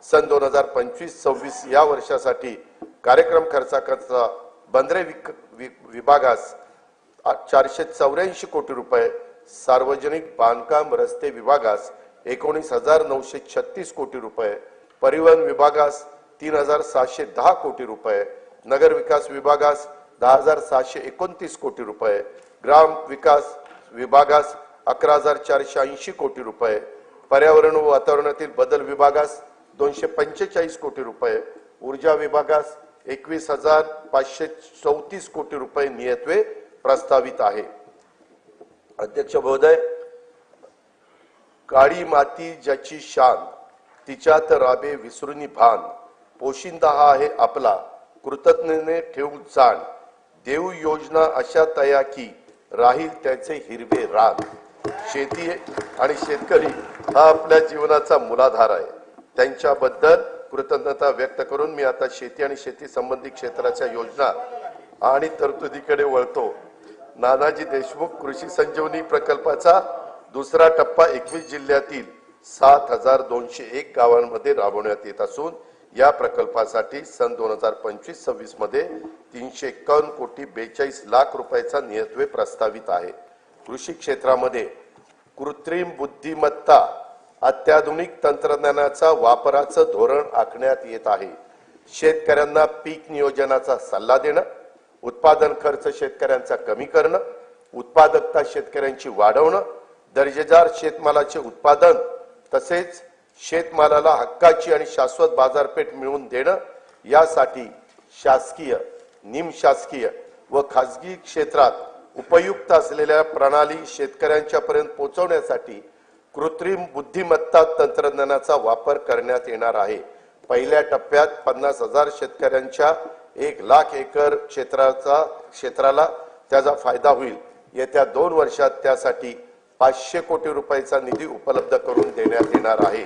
सन 2025-26 या वर्षासाठी कार्यक्रम खर्चाकरता बंदरे विभागास 484 कोटी रुपये, सार्वजनिक बांधकाम रस्ते विभागास 19,936 कोटी रुपये, परिवहन विभागास 3,710 कोटी रुपये, नगर विकास विभागास 10,629 कोटी रुपये, ग्राम विकास विभागास 11,480 कोटी रुपये, पर्यावरण व वातावरणातील बदल विभागास 245 कोटी रुपये, ऊर्जा विभागास 21,534 कोटी रुपये नियतवे प्रस्तावित आहे। अध्यक्ष महोदय, काळी माती ज्याची शान तिच्यात राबे विसरुनी भान, पोशिंदा हा आहे आपला कृतज्ञतेने ठेवू जाण, देऊ योजना अशा तया की राहील त्याचे हिरवे रान। शेती आणि शेतकरी हा आपल्या जीवनाचा मूलाधार आहे। त्यांच्याबद्दल कृतज्ञता व्यक्त करून मी आता शेती आणि शेती संबंधी क्षेत्राच्या योजना आणि तरतुदीकडे वळतो। नानाजी देशमुख कृषी संजीवनी प्रकल्पाचा दुसरा टप्पा 21 जिल्ह्यातील 7201 गावांमध्ये राबवण्यात येत असून या प्रकल्पासाठी सन 2025-26 मध्ये 351 कोटी 42 लाख रुपयाचा नियतवे प्रस्तावित आहे। कृषी क्षेत्रामध्ये कृत्रिम बुद्धिमत्ता अत्याधुनिक तंत्रज्ञानाचा वापराचं धोरण आखण्यात येत आहे। शेतकऱ्यांना पीक नियोजनाचा सल्ला देणं, उत्पादन खर्च शेतकऱ्यांचा कमी करणं, उत्पादकता शेतकऱ्यांची वाढवणं, दर्जेदार शेतमालाचे उत्पादन तसेच शेतमालाला हक्काची आणि शाश्वत बाजारपेठ मिळवून देणं यासाठी शासकीय, निमशासकीय व खासगी क्षेत्रात उपयुक्त असलेल्या प्रणाली शेतकऱ्यांच्या पर्यंत पोहोचवण्यासाठी कृत्रिम बुद्धिमत्ता तंत्रज्ञानाचा वापर करण्यात येणार आहे। पहिल्या टप्प्यात 50,000 शेतकऱ्यांच्या 1 लाख एकर क्षेत्राला त्याचा फायदा होईल। येत्या 2 वर्षात त्यासाठी 500 कोटी रुपयाचा निधी उपलब्ध करून देण्यात येणार आहे।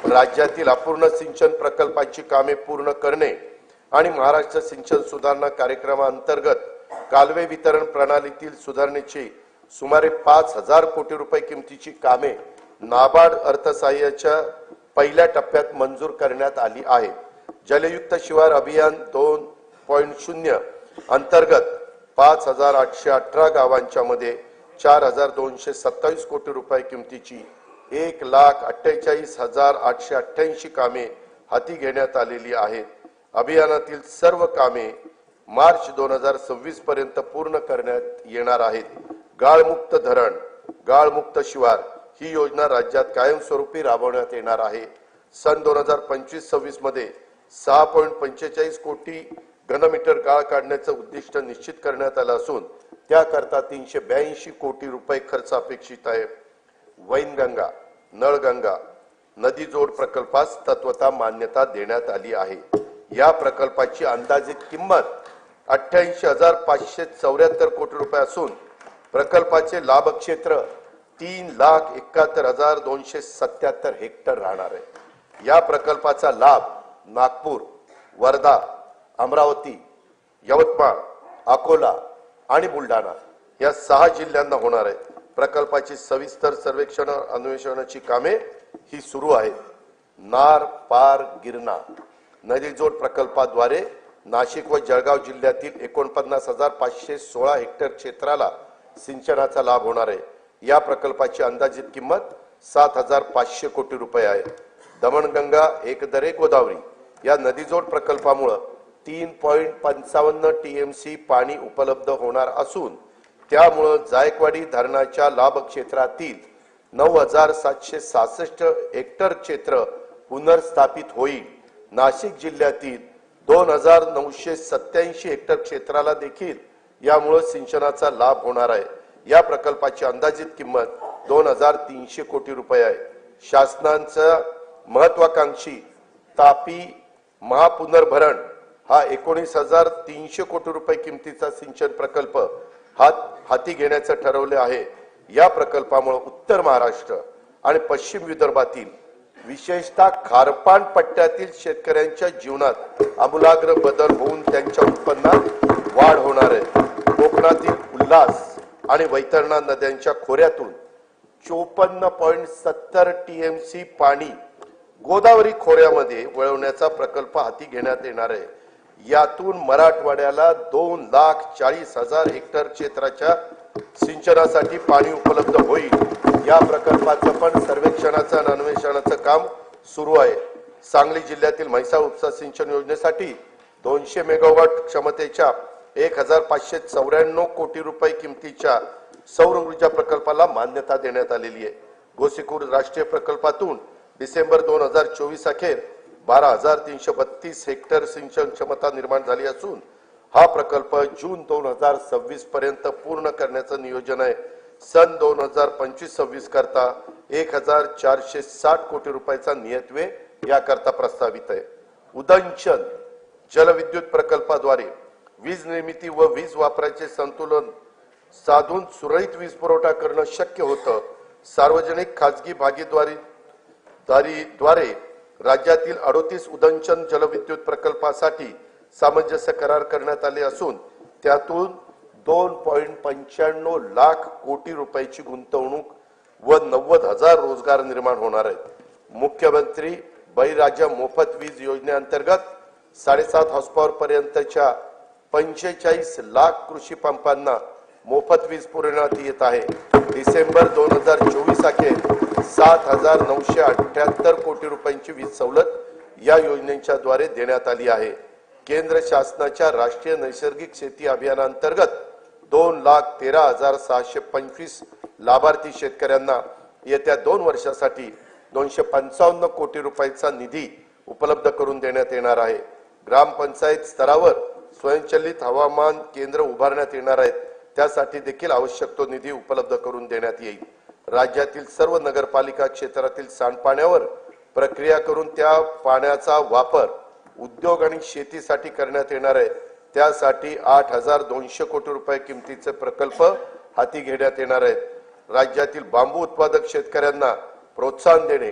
राज्यातील अपूर्ण सिंचन प्रकल्पांची कामे पूर्ण करणे आणि महाराष्ट्र सिंचन सुधारणा कार्यक्रमांतर्गत कालवे वितरण प्रणालीतील सुधारणेची सुमारे 5,000 कोटी रुपये किमतीची कामे नाबार्ड अर्थसहाय्याच्या पहिल्या टप्प्यात मंजूर करण्यात आली आहे। जलयुक्त शिवार अभियान 2.0 अंतर्गत 5,818 गावांच्या मध्ये 4,227 कोटी रुपये किमतीची 1,48,888 कामे हाती घेण्यात आलेली आहेत। अभियानातील सर्व कामे मार्च 2026 पर्यंत पूर्ण करण्यात येणार आहेत। गाळमुक्त धरण, गाळमुक्त शिवार ही योजना राज्यात कायमस्वरूपी राबवण्यात येणार आहे। सन 2025-26 मध्ये 6.45 कोटी घनमीटर गाळ काढण्याचं उद्दिष्ट निश्चित करण्यात आलं असून त्याकरता 382 कोटी रुपये खर्च अपेक्षित आहे। वैनगंगा, नळगंगा नदी जोड प्रकल्पास तत्वता मान्यता देण्यात आली आहे। या प्रकल्पाची अंदाजित किंमत 88,574 कोटी रुपये असून प्रकल्पाचे लाभ क्षेत्र 3,71,277 हेक्टर राहणार आहे। या प्रकल्पाचा लाभ नागपूर, वर्धा, अमरावती, यवतमाळ, अकोला आणि बुलढाणा या 6 जिल्ह्यांना होणार आहे। प्रकल्पाची सविस्तर सर्वेक्षण अन्वेषणाची कामे ही सुरू आहेत। नार पार गिरणा नदी जोड प्रकल्पाद्वारे नाशिक व जळगाव जिल्ह्यातील 49,516 हेक्टर क्षेत्राला सिंचनाचा लाभ होणार आहे। या प्रकल्पाची अंदाजित किंमत 7,500 कोटी रुपये आहे। दमणगंगा एकदरे गोदावरी या नदीजोड प्रकल्पामुळे 3.55 टीएमसी पाणी उपलब्ध होणार असून त्यामुळे जायकवाडी धरणाच्या लाभ क्षेत्रातील 9,766 हेक्टर क्षेत्र पुनर्स्थापित होईल। नाशिक जिल्ह्यातील 2,987 हेक्टर क्षेत्राला देखील यामुळे सिंचनाचा लाभ होणार आहे। या प्रकल्पाची अंदाजित किंमत 2,300 कोटी रुपये आहे। शासनाचा महत्वाकांक्षी तापी महापुनर्भरण हा 19,300 कोटी रुपये किमतीचा सिंचन प्रकल्प हाती घेण्याचे ठरवले आहे। या प्रकल्पामुळे उत्तर महाराष्ट्र आणि पश्चिम विदर्भातील विशेषतः खारपान पट्ट्यातील शेतकऱ्यांच्या जीवनात आमूलाग्र बदल होऊन त्यांच्या उत्पन्नात वाढ होणार आहे। कोकणातील उल्हास आणि वैतरणा नद्यांच्या खोऱ्यातून 54.70 टीएमसी पाणी गोदावरी खोऱ्यामध्ये वळवण्याचा प्रकल्प हाती घेण्यात येणार आहे। यातून मराठवाड्याला 2,40,000 हेक्टर क्षेत्राच्या सिंचनासाठी पाणी उपलब्ध होईल। या प्रकल्पाचं पण सर्वेक्षणाचं आणि अन्वेषणाचं काम सुरू आहे। सांगली जिल्ह्यातील म्हैसाळ उपसा सिंचन योजनेसाठी 200 मेगावॉट क्षमतेच्या 1,594 कोटी रुपये किमतीच्या सौर ऊर्जा प्रकल्पाला मान्यता देण्यात आलेली आहे। गोसीखुर्द राष्ट्रीय प्रकल्पातून डिसेंबर 2024 अखेर 12,332 हेक्टर सिंचन क्षमता निर्माण झाली असून हा प्रकल्प जून 2026 पर्यंत पूर्ण करण्याचं नियोजन आहे। सन 2025-26 करता 1,460 कोटी रुपयाचा नियतव्यय याकरता प्रस्तावित आहे। उदंचन जलविद्युत प्रकल्पाद्वारे वीज निर्मिती व वीज वापराचे संतुलन साधून सुरळीत वीज पुरवठा करणं शक्य होतं। सार्वजनिक खासगी भागीदारीद्वारे राज्यातील 38 उदंचन जलविद्युत प्रकल्पासाठी सामंजस्य करार करण्यात आले असून त्यातून 2.95 लाख कोटी रुपयाची गुंतवणूक व 90,000 रोजगार निर्माण होणार आहेत। मुख्यमंत्री बळीराजा मोफत वीज योजनेअंतर्गत 7.5 हॉर्सपॉवर पर्यंतच्या 45 लाख कृषी पंपांना मोफत वीज पुरवण्यात येत आहे। डिसेंबर 2024 अखेर 7,978 कोटी रुपयांची वीज सवलत या योजनेच्या द्वारे देण्यात आली आहे। केंद्र शासनाच्या राष्ट्रीय नैसर्गिक शेती अभियानांतर्गत 2,13,625 लाभार्थी शेतकऱ्यांना येत्या 2 वर्षासाठी 255 कोटी रुपयाचा निधी उपलब्ध करून देण्यात येणार आहे। ग्रामपंचायत स्तरावर स्वयंचलित हवामान केंद्र उभारण्यात येणार आहेत, त्यासाठी देखील आवश्यक तो निधी उपलब्ध करून देण्यात येईल। राज्यातील सर्व नगरपालिका क्षेत्रातील सांडपाण्यावर प्रक्रिया करून त्या पाण्याचा वापर उद्योग आणि शेतीसाठी करण्यात येणार आहे। त्यासाठी 8,200 कोटी रुपये किमतीचे प्रकल्प हाती घेण्यात येणार आहेत। राज्यातील बांबू उत्पादक शेतकऱ्यांना प्रोत्साहन देणे,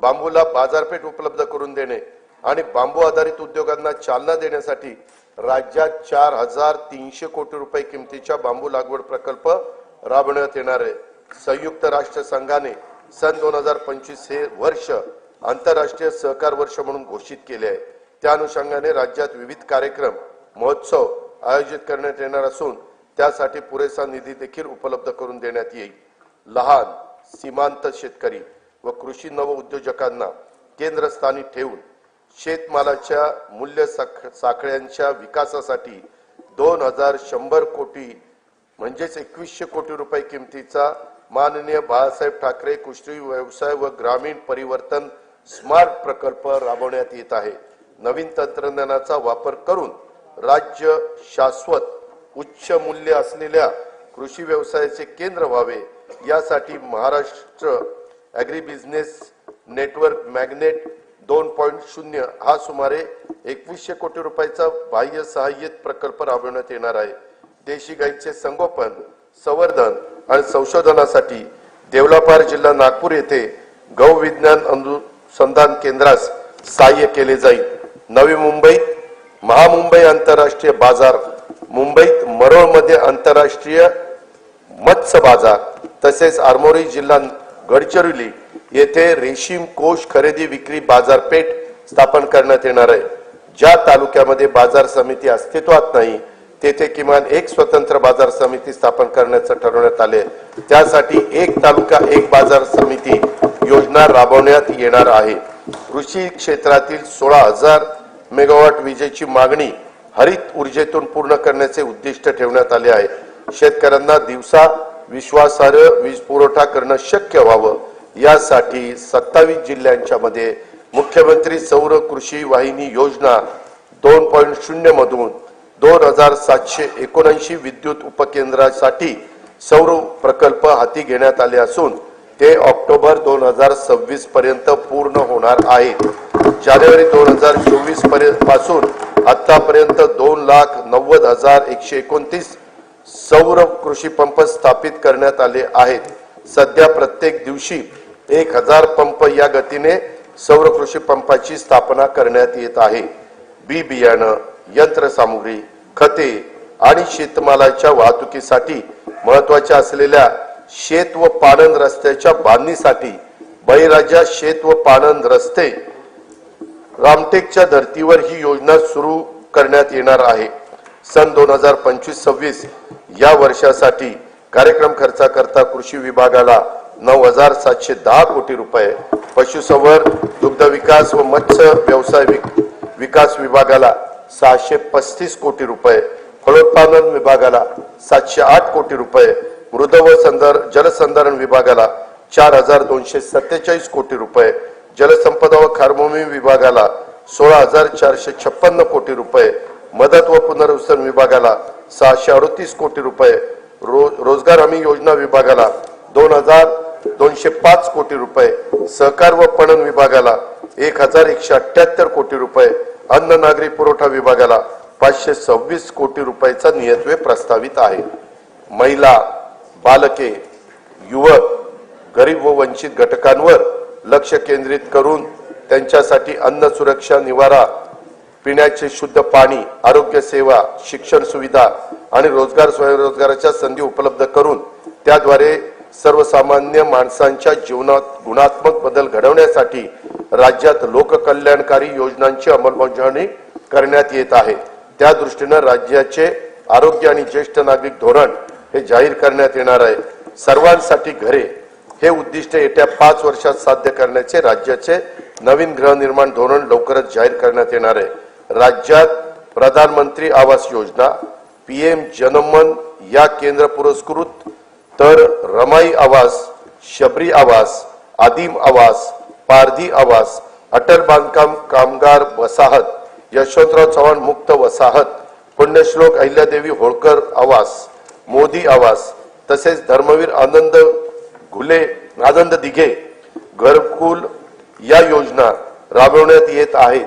बांबूला बाजारपेठ उपलब्ध करून देणे आणि बांबू आधारित उद्योगांना चालना देण्यासाठी राज्यात 4,300 कोटी रुपये किमतीच्या बांबू लागवड प्रकल्प राबवण्यात येणार आहे। संयुक्त राष्ट्र संघाने सन 2025 हे वर्ष आंतरराष्ट्रीय सहकार वर्ष म्हणून घोषित केले आहे। त्या अनुषंगाने राज्यात विविध कार्यक्रम महोत्सव आयोजित करण्यात येणार असून त्यासाठी पुरेसा निधी देखील उपलब्ध करून देण्यात येईल। लहान सीमांत शेतकरी व कृषी नव उद्योजकांना केंद्रस्थानी ठेवून शेतमालाच्या मूल्य साखळ्यांच्या विकासासाठी 2,100 कोटी म्हणजेच 2100 कोटी रुपये किमतीचा माननीय बाळासाहेब ठाकरे कृषी व्यवसाय व ग्रामीण परिवर्तन स्मार्ट प्रकल्प राबवण्यात येत आहे। नवीन तंत्रज्ञानाचा वापर करून राज्य शाश्वत उच्च मूल्य असलेल्या कृषी व्यवसायाचे केंद्र व्हावे यासाठी Maharashtra agri business network magnet 2.0 हा सुमारे 2100 कोटी रुपयाचा बाह्य सहाय्यित प्रकल्प राबवण्यात येणार आहे। देशी गाईचे संगोपन, संवर्धन आणि संशोधनासाठी देवलापार जिल्हा नागपूर येथे गौ विज्ञान अनुसंधान केंद्रास सहाय्य केले जाईल। नवी मुंबईत महामुंबई आंतरराष्ट्रीय बाजार, मुंबईत मरोळमध्ये आंतरराष्ट्रीय मत्स्य बाजार तसेच आरमोरी जिल्हा गडचिरोली येथे रेशीम कोष खरेदी विक्री बाजारपेठ स्थापन करण्यात येणार आहे। ज्या तालुक्यामध्ये बाजार समिती अस्तित्वात नाही तेथे किमान एक स्वतंत्र बाजार समिती स्थापन करण्याचं ठरवण्यात आले। त्यासाठी एक तालुका एक बाजार समिती योजना राबवण्यात येणार आहे। कृषी क्षेत्रातील 16,000 मेगावॉट विजेची मागणी हरित ऊर्जेतून पूर्ण करण्याचे उद्दिष्ट ठेवण्यात आले आहे। शेतकऱ्यांना दिवसा विश्वासार्ह वीज पुरवठा करणं शक्य व्हावं यासाठी 27 जिल्ह्यांच्या मध्ये मुख्यमंत्री सौर कृषी वाहिनी योजना 2.0 मधून 2779 विद्युत उपकेंद्रासाठी सौर प्रकल्प हाती घेण्यात आले असून ते ऑक्टोबर 2026 पर्यंत पूर्ण होणार आहेत। जानेवारी 2024 पासून आतापर्यंत 2,90,129 सौर कृषी पंप स्थापित करण्यात आले आहेत। सध्या प्रत्येक दिवशी 1000 पंप या गतीने सौर कृषी पंपाची स्थापना करण्यात येत आहे। बी बियाणं, यंत्रसामुग्री, खते आणि शेतमालाच्या वाहतुकीसाठी महत्त्वाच्या असलेल्या शेत व पाणंद रस्त्याच्या बांधणीसाठी बळीराजा शेत व पाणंद रस्ते रामटेकच्या धर्तीवर ही योजना सुरू करण्यात येणार आहे। सन 2025-26 या वर्षासाठी कार्यक्रम खर्चाकरता कृषी विभागाला 9,710 कोटी रुपये, पशुसंवर्धन, दुग्ध विकास व मत्स्य व्यवसाय विकास विभागाला 635 कोटी रुपये, फलोत्पादन विभागाला 708 कोटी रुपये, मृद व जलसंधारण विभागाला 4,247 कोटी रुपये, जलसंपदा व खारभूमी विभागाला 16,456 कोटी रुपये, मदत व पुनर्वसन विभागाला 638 कोटी रुपये, रोजगार हमी योजना विभागाला 2,205 कोटी रुपये, सहकार व पणन विभागाला 1,178 कोटी रुपये, अन्न नागरी पुरवठा विभागाला 526 कोटी रुपयाचा नियतव्यय प्रस्तावित आहे। महिला, बालके, युवक, गरीब व वंचित घटकांवर लक्ष केंद्रित करून त्यांच्यासाठी अन्न सुरक्षा, निवारा, पिण्याचे शुद्ध पाणी, आरोग्य सेवा, शिक्षण सुविधा आणि रोजगार स्वयंरोजगाराच्या संधी उपलब्ध करून त्याद्वारे सर्वसामान्य माणसांच्या जीवनात गुणात्मक बदल घडवण्यासाठी राज्यात लोककल्याणकारी योजनांची अंमलबजावणी करण्यात येत आहे। त्या दृष्टीने राज्याचे आरोग्य आणि ज्येष्ठ नागरिक धोरण हे जाहीर करण्यात येणार आहे। सर्वांसाठी घरे हे उद्दिष्ट येत्या 5 वर्षात साध्य करण्याचे राज्याचे नवीन गृहनिर्माण धोरण लवकरच जाहीर करण्यात येणार आहे। राज्यात प्रधानमंत्री आवास योजना, पीएम जनमन या केंद्र पुरस्कृत तर रमाई आवास, शबरी आवास, आदिम आवास, पारधी आवास, अटल बांधकाम कामगार वसाहत, यशवंतराव चव्हाण मुक्त वसाहत, पुण्यश्लोक अहिल्यादेवी होळकर आवास, मोदी आवास तसेच धर्मवीर आनंद दिघे घरकुल या योजना राबवण्यात येत आहेत।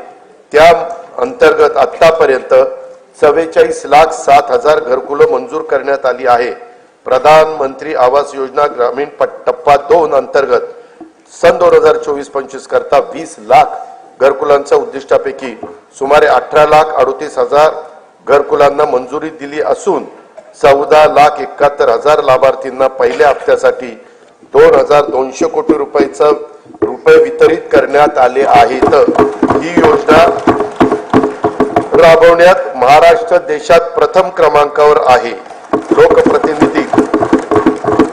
त्या अंतर्गत आतापर्यंत 44,07,000 घरकुलं मंजूर करण्यात आली आहे। प्रधानमंत्री आवास योजना ग्रामीण टप्पा 2 अंतर्गत सन 2024-25 करता 20 लाख घरकुलांच्या उद्दिष्टापैकी सुमारे 18,38,000 घरकुलांना मंजुरी दिली असून 14,71,000 लाभार्थींना पहिल्या हप्त्यासाठी 2,200 कोटी रुपये वितरित करण्यात आले आहेत। ही योजना राबवण्यात महाराष्ट्र देशात प्रथम क्रमांकावर आहे। लोकप्रतिनिधी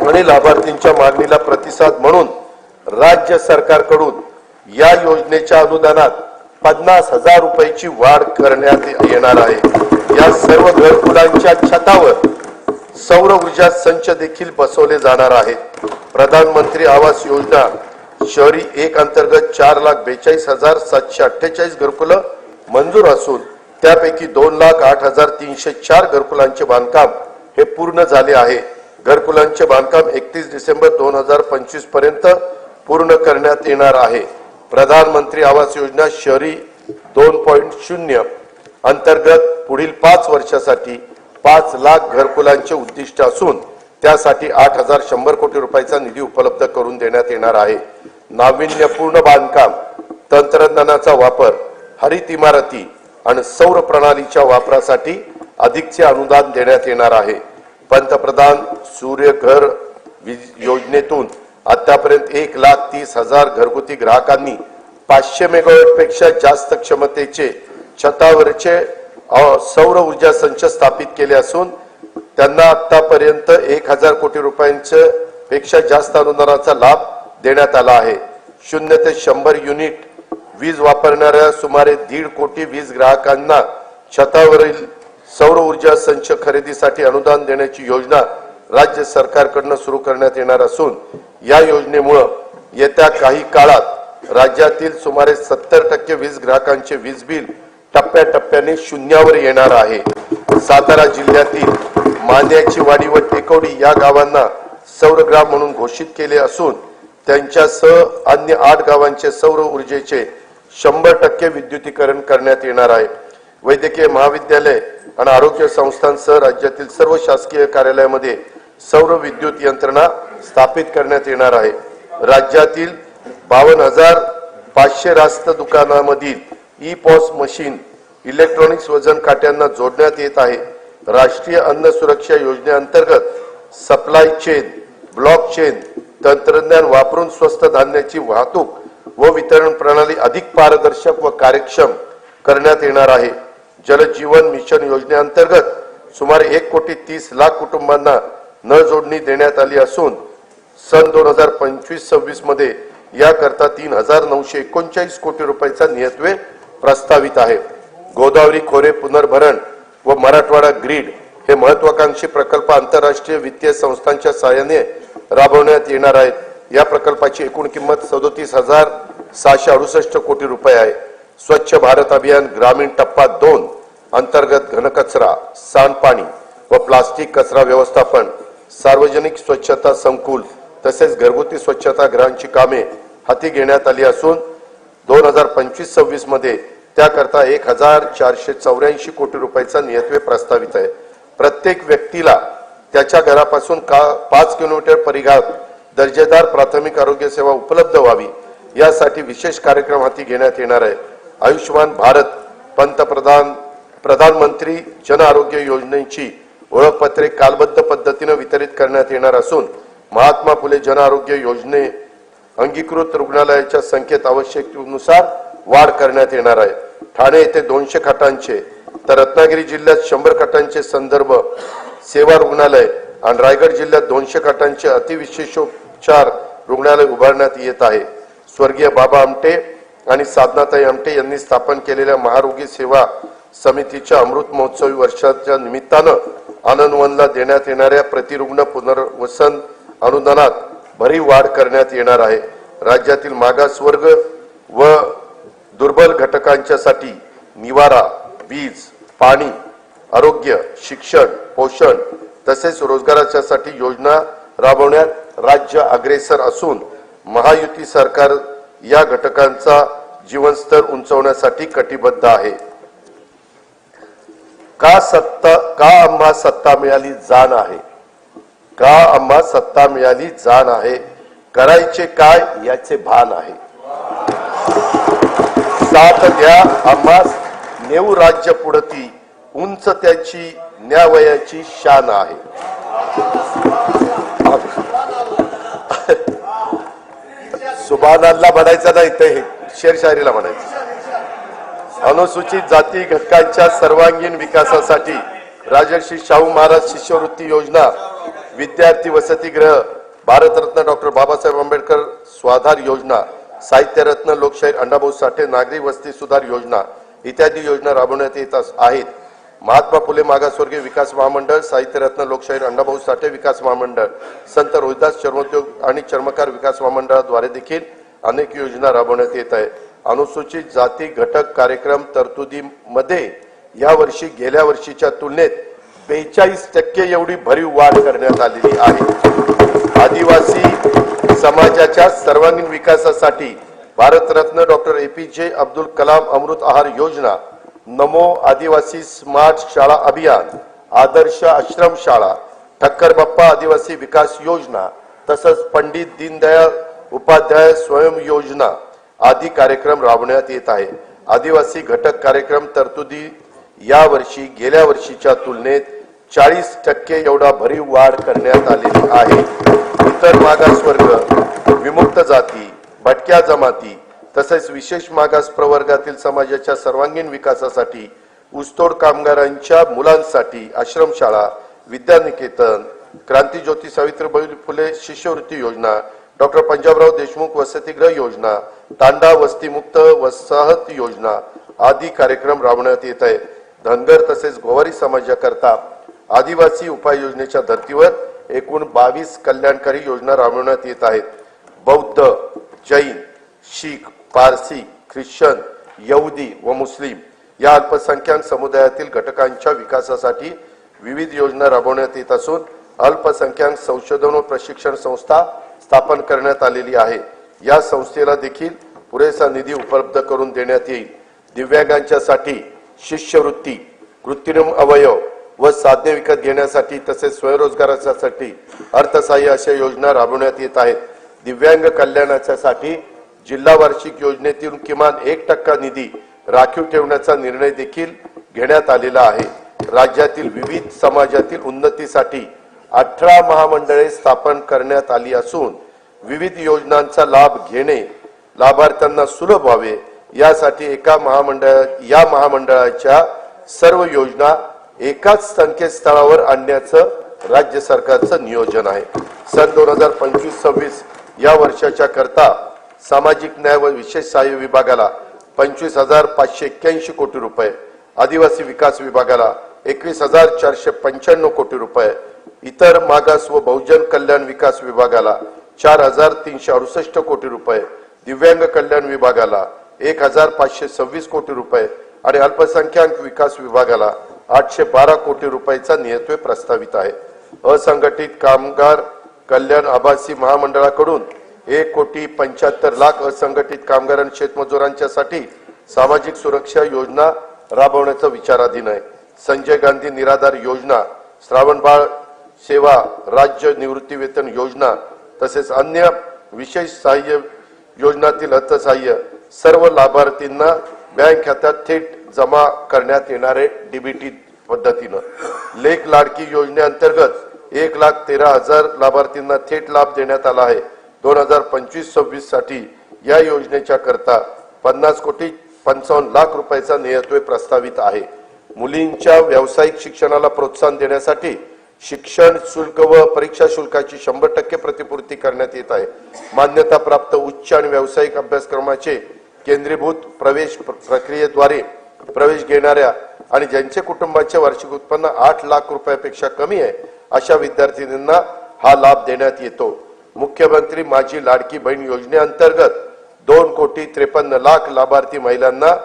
आणि लाभार्थींच्या मागणीला प्रतिसाद म्हणून राज्य सरकारकडून या योजनेच्या अनुदानात 50,000 रुपयाची वाढ करण्यात येणार आहे। या सर्व घरकुलांच्या छतावर सौर ऊर्जा संच देखील बसवले जाणार आहेत। प्रधानमंत्री आवास योजना शहरी 1 अंतर्गत 4,42,748 घरकुलं मंजूर असून त्यापैकी 2,08,304 घरकुलांचे बांधकाम हे पूर्ण झाले आहे। घरकुलांचे बांधकाम 31 डिसेंबर 2025 पर्यंत पूर्ण करण्यात येणार आहे। प्रधानमंत्री आवास योजना शहरी 2.0 अंतर्गत पुढील 5 वर्षासाठी 5 लाख घरकुलांचे उद्दिष्ट असून त्यासाठी 8,100 कोटी रुपयाचा निधी उपलब्ध करून देण्यात येणार आहे। नाविन्यपूर्ण बांधकाम, तंत्रज्ञानाचा वापर, हरित इमारती आणि सौर प्रणालीच्या वापरासाठी अधिकचे अनुदान देण्यात येणार आहे। पंतप्रधान सूर्य घर योजनेतून आतापर्यंत 1,30,000 घरगुती ग्राहकांनी 500 मेगावॉट पेक्षा जास्त क्षमतेचे छतावरचे सौर ऊर्जा संच स्थापित केले असून त्यांना आतापर्यंत 1000 कोटी रुपयांचे पेक्षा जास्त अनुदानाचा लाभ देण्यात आला आहे. 0 ते 100 युनिट वीज वापरणाऱ्या सुमारे 1.5 कोटी वीज ग्राहकांना छतावरील सौर ऊर्जा संच खरेदीसाठी अनुदान देण्याची योजना राज्य सरकारकडून सुरू करण्यात येणार असून या योजनेमुळे येत्या काही काळात राज्यातील सुमारे 70% वीज ग्राहकांचे वीज बिल टप्प्याटप्प्याने शून्यावर येणार आहे. सातारा जिल्ह्यातील मांद्याची वाडी व टेकवडी या गावांना सौरग्राम म्हणून घोषित केले असून त्यांच्यासह अन्य 8 गावांचे सौर ऊर्जेचे 100% विद्युतीकरण करण्यात येणार आहे. वैद्यकीय महाविद्यालय आणि आरोग्य संस्थांसह राज्यातील सर्व शासकीय कार्यालयामध्ये सौर विद्युत यंत्रणा स्थापित करण्यात येणार आहे. राज्यातील 52,500 रास्त दुकानामधील ई-पॉस मशीन इलेक्ट्रॉनिक्स वजन काट्यांना जोडण्यात येत आहे. राष्ट्रीय अन्न सुरक्षा योजनेअंतर्गत सप्लाय चेन ब्लॉक चेन तंत्रज्ञान वापरून स्वस्त धान्याची वाहतूक व वितरण प्रणाली अधिक पारदर्शक व कार्यक्षम करण्यात येणार आहे. जल जीवन मिशन योजनेअंतर्गत सुमारे 1,30,00,000 कुटुंबांना नळ जोडणी देण्यात आली असून सन 2025-26 मध्ये याकरता 3,939 कोटी रुपयाचा नियतव्यय प्रस्तावित आहे. गोदावरी खोरे पुनर्भरण व मराठवाडा ग्रीड हे महत्वाकांक्षी प्रकल्प आंतरराष्ट्रीय वित्तीय संस्थांच्या सहाय्याने राबवण्यात येणार आहेत. या प्रकल्पाची एकूण किंमत 37,668 कोटी रुपये आहे. स्वच्छ भारत अभियान ग्रामीण टप्पा 2 अंतर्गत घनकचरा, सांडपाणी व प्लास्टिक कचरा व्यवस्थापन, सार्वजनिक स्वच्छता संकुल तसेच घरगुती स्वच्छता गृहांची कामे हाती घेण्यात आली असून 2025-26 मध्ये त्याकरता 1,484 कोटी रुपयाचा नियतव्यय प्रस्तावित आहे. प्रत्येक व्यक्तीला त्याच्या घरापासून 5 किलोमीटर परिघात दर्जेदार प्राथमिक आरोग्य सेवा उपलब्ध व्हावी यासाठी विशेष कार्यक्रम हाती घेण्यात येणार आहे. आयुष्यमान भारत प्रधानमंत्री जन आरोग्य योजनेची ओळखपत्रे कालबद्ध पद्धतीने वितरित करण्यात येणार असून महात्मा फुले जन आरोग्य योजने अंगीकृत रुग्णालयाच्या संख्येत आवश्यकतेनुसार वाढ करण्यात येणार आहे. ठाणे येथे 200 खाटांचे तर रत्नागिरी जिल्ह्यात 100 खाटांचे संदर्भ सेवा रुग्णालय आणि रायगड जिल्ह्यात 200 खाटांचे अतिविशेषोपचार रुग्णालय उभारण्यात येत आहे. स्वर्गीय बाबा आमटे आणि साधनाताई आमटे यांनी स्थापन केलेल्या महारोगी सेवा समितीच्या अमृत महोत्सवी वर्षाच्या निमित्तानं आनंदवनला देण्यात येणाऱ्या प्रतिरुग्ण पुनर्वसन अनुदानात भरीव वाढ करण्यात येणार आहे. राज्यातील मागासवर्ग व दुर्बल घटकांच्यासाठी निवारा, वीज, पाणी, आरोग्य, शिक्षण, पोषण तसेच रोजगाराच्यासाठी योजना राबवण्यात राज्य अग्रेसर असून महायुती सरकार या घटकांचा जीवनस्तर उंचावण्यासाठी कटिबद्ध आहे. का आम्हा सत्ता मिळाली जाण आहे, का आम्हा सत्ता मिळाली जाण आहे, करायचे काय याचे भान आहे. साथ द्या आम्हा नेऊ राज्य पुढती, उंच त्याची न्यावयाची शान आहे. सुभान अल्लाह म्हणायचं नाही ते शेरशायरीला म्हणायचं. अनुसूचित जाती घटकांच्या सर्वांगीण विकासासाठी राजर्षी शाहू महाराज शिष्यवृत्ती योजना, विद्यार्थी वसतिगृह, भारतरत्न डॉक्टर बाबासाहेब आंबेडकर स्वाधार योजना, साहित्यरत्न लोकशाहीर अण्णाभाऊ साठे नागरी वस्ती सुधार योजना इत्यादी योजना राबवण्यात येत आहेत. महात्मा फुले मागासवर्गीय विकास महामंडळ, साहित्यरत्न लोकशाहीर अण्णाभाऊ साठे विकास महामंडळ, संत रोहिदास चर्मोद्योग आणि चर्मकार विकास महामंडळाद्वारे देखील अनेक योजना राबवण्यात येत आहे. अनुसूचित जाती घटक कार्यक्रम तरतुदीमध्ये यावर्षी गेल्या वर्षीच्या तुलनेत 42% एवढी भरीव वाढ करण्यात आलेली आहे. आदिवासी समाजाच्या सर्वांगीण विकासासाठी भारतरत्न डॉक्टर APJ अब्दुल कलाम अमृत आहार योजना, नमो आदिवासी स्मार्ट शाळा अभियान, आदर्श आश्रम शाळा, ठक्कर बाप्पा आदिवासी विकास योजना तसंच पंडित दीनदयाळ उपाध्याय स्वयं योजना आदी कार्यक्रम राबवण्यात येत आहे. आदिवासी घटक कार्यक्रम तरतुदी या वर्षी गेल्या वर्षीच्या तुलनेत 40% एवढा भरीव वाढ करण्यात आलेली आहे. इतर मागासवर्ग, विमुक्त जाती, भटक्या जमाती, तसेच विशेष मागास प्रवर्गातील समाजाच्या सर्वांगीण विकासासाठी ऊसतोड कामगारांच्या मुलांसाठी आश्रमशाळा, विद्यानिकेतन, क्रांतीज्योती सावित्रीबाई फुले शिष्यवृत्ती योजना, डॉक्टर पंजाबराव देशमुख वसतिगृह योजना, तांडा वस्तीमुक्त वसाहत योजना आदी कार्यक्रम राबवण्यात येत आहेत. धनगर तसेच गोवारी समाजाकरता आदिवासी उपाययोजनेच्या धर्तीवर एकूण 22 कल्याणकारी योजना राबवण्यात येत आहेत. बौद्ध, जैन, शीख, पारसी, ख्रिश्चन, यहुदी व मुस्लिम या अल्पसंख्याक समुदायातील घटकांच्या विकासासाठी विविध योजना राबवण्यात येत असून अल्पसंख्याक संशोधन व प्रशिक्षण संस्था स्थापन करण्यात आलेली आहे. या संस्थेला देखील पुरेसा निधी उपलब्ध करून देण्यात येईल. दिव्यांगांच्यासाठी शिष्यवृत्ती, कृत्रिम अवयव व साधने विकत घेण्यासाठी तसेच स्वयंरोजगारासाठी अर्थसहाय्य अशा योजना राबवण्यात येत आहेत. दिव्यांग कल्याणासाठी जिल्हा वार्षिक योजनेतून किमान 1% निधी राखीव ठेवण्याचा निर्णय देखील घेण्यात आलेला आहे. राज्यातील विविध समाजातील उन्नतीसाठी 18 महामंडळे स्थापन करण्यात आली असून विविध योजनांचा लाभ घेणे लाभार्थ्यांना सुलभ व्हावे यासाठी या महामंडळाच्या सर्व योजना एकाच संकेतस्थळावर आणण्याचं राज्य सरकारचं नियोजन आहे. सन 2025-26 या वर्षाच्या करता सामाजिक न्याय व विशेष सहाय्य विभागाला 25,581 कोटी रुपये, आदिवासी विकास विभागाला 21,495 कोटी रुपये, इतर मागास व बहुजन कल्याण विकास विभागाला 4,368 कोटी रुपये, दिव्यांग कल्याण विभागाला 1,526 कोटी रुपये आणि अल्पसंख्याक विकास विभागाला 812 कोटी रुपयाचा नियतव्यय प्रस्तावित आहे. असंघटित कामगार कल्याण आभासी महामंडळाकडून 1,75,00,000 असंघटित कामगार आणि शेतमजुरांच्यासाठी सामाजिक सुरक्षा योजना राबवण्याचा विचाराधीन आहे. संजय गांधी निराधार योजना, श्रावणबाळ सेवा, राज्य निवृत्ती वेतन योजना तसेच अन्य विशेष सहाय्य योजनातील अर्थसहाय्य सर्व लाभार्थींना बँक खात्यात थेट जमा करण्यात येणारे डीबीटी पद्धतीनं. लेख लाडकी योजनेअंतर्गत 1,13,000 लाभार्थींना थेट लाभ देण्यात आला आहे. 2025-26 साठी या योजनेच्या करता 50,55,00,000 रुपयाचा नियतव्यय प्रस्तावित आहे. मुलींच्या व्यावसायिक शिक्षणाला प्रोत्साहन देण्यासाठी शिक्षण शुल्क व परीक्षा शुल्काची 100% प्रतिपूर्ती करण्यात येत आहे. मान्यता प्राप्त उच्च आणि व्यावसायिक अभ्यासक्रमाचे केंद्रीभूत प्रवेश प्रक्रियेद्वारे प्रवेश घेणाऱ्या आणि ज्यांचे कुटुंबाचे वार्षिक उत्पन्न 8 लाख रुपयापेक्षा कमी आहे अशा विद्यार्थिनींना हा लाभ देण्यात येतो. मुख्यमंत्री माझी लाडकी बहीण योजनेअंतर्गत 2,53,00,000 लाभार्थी महिलांना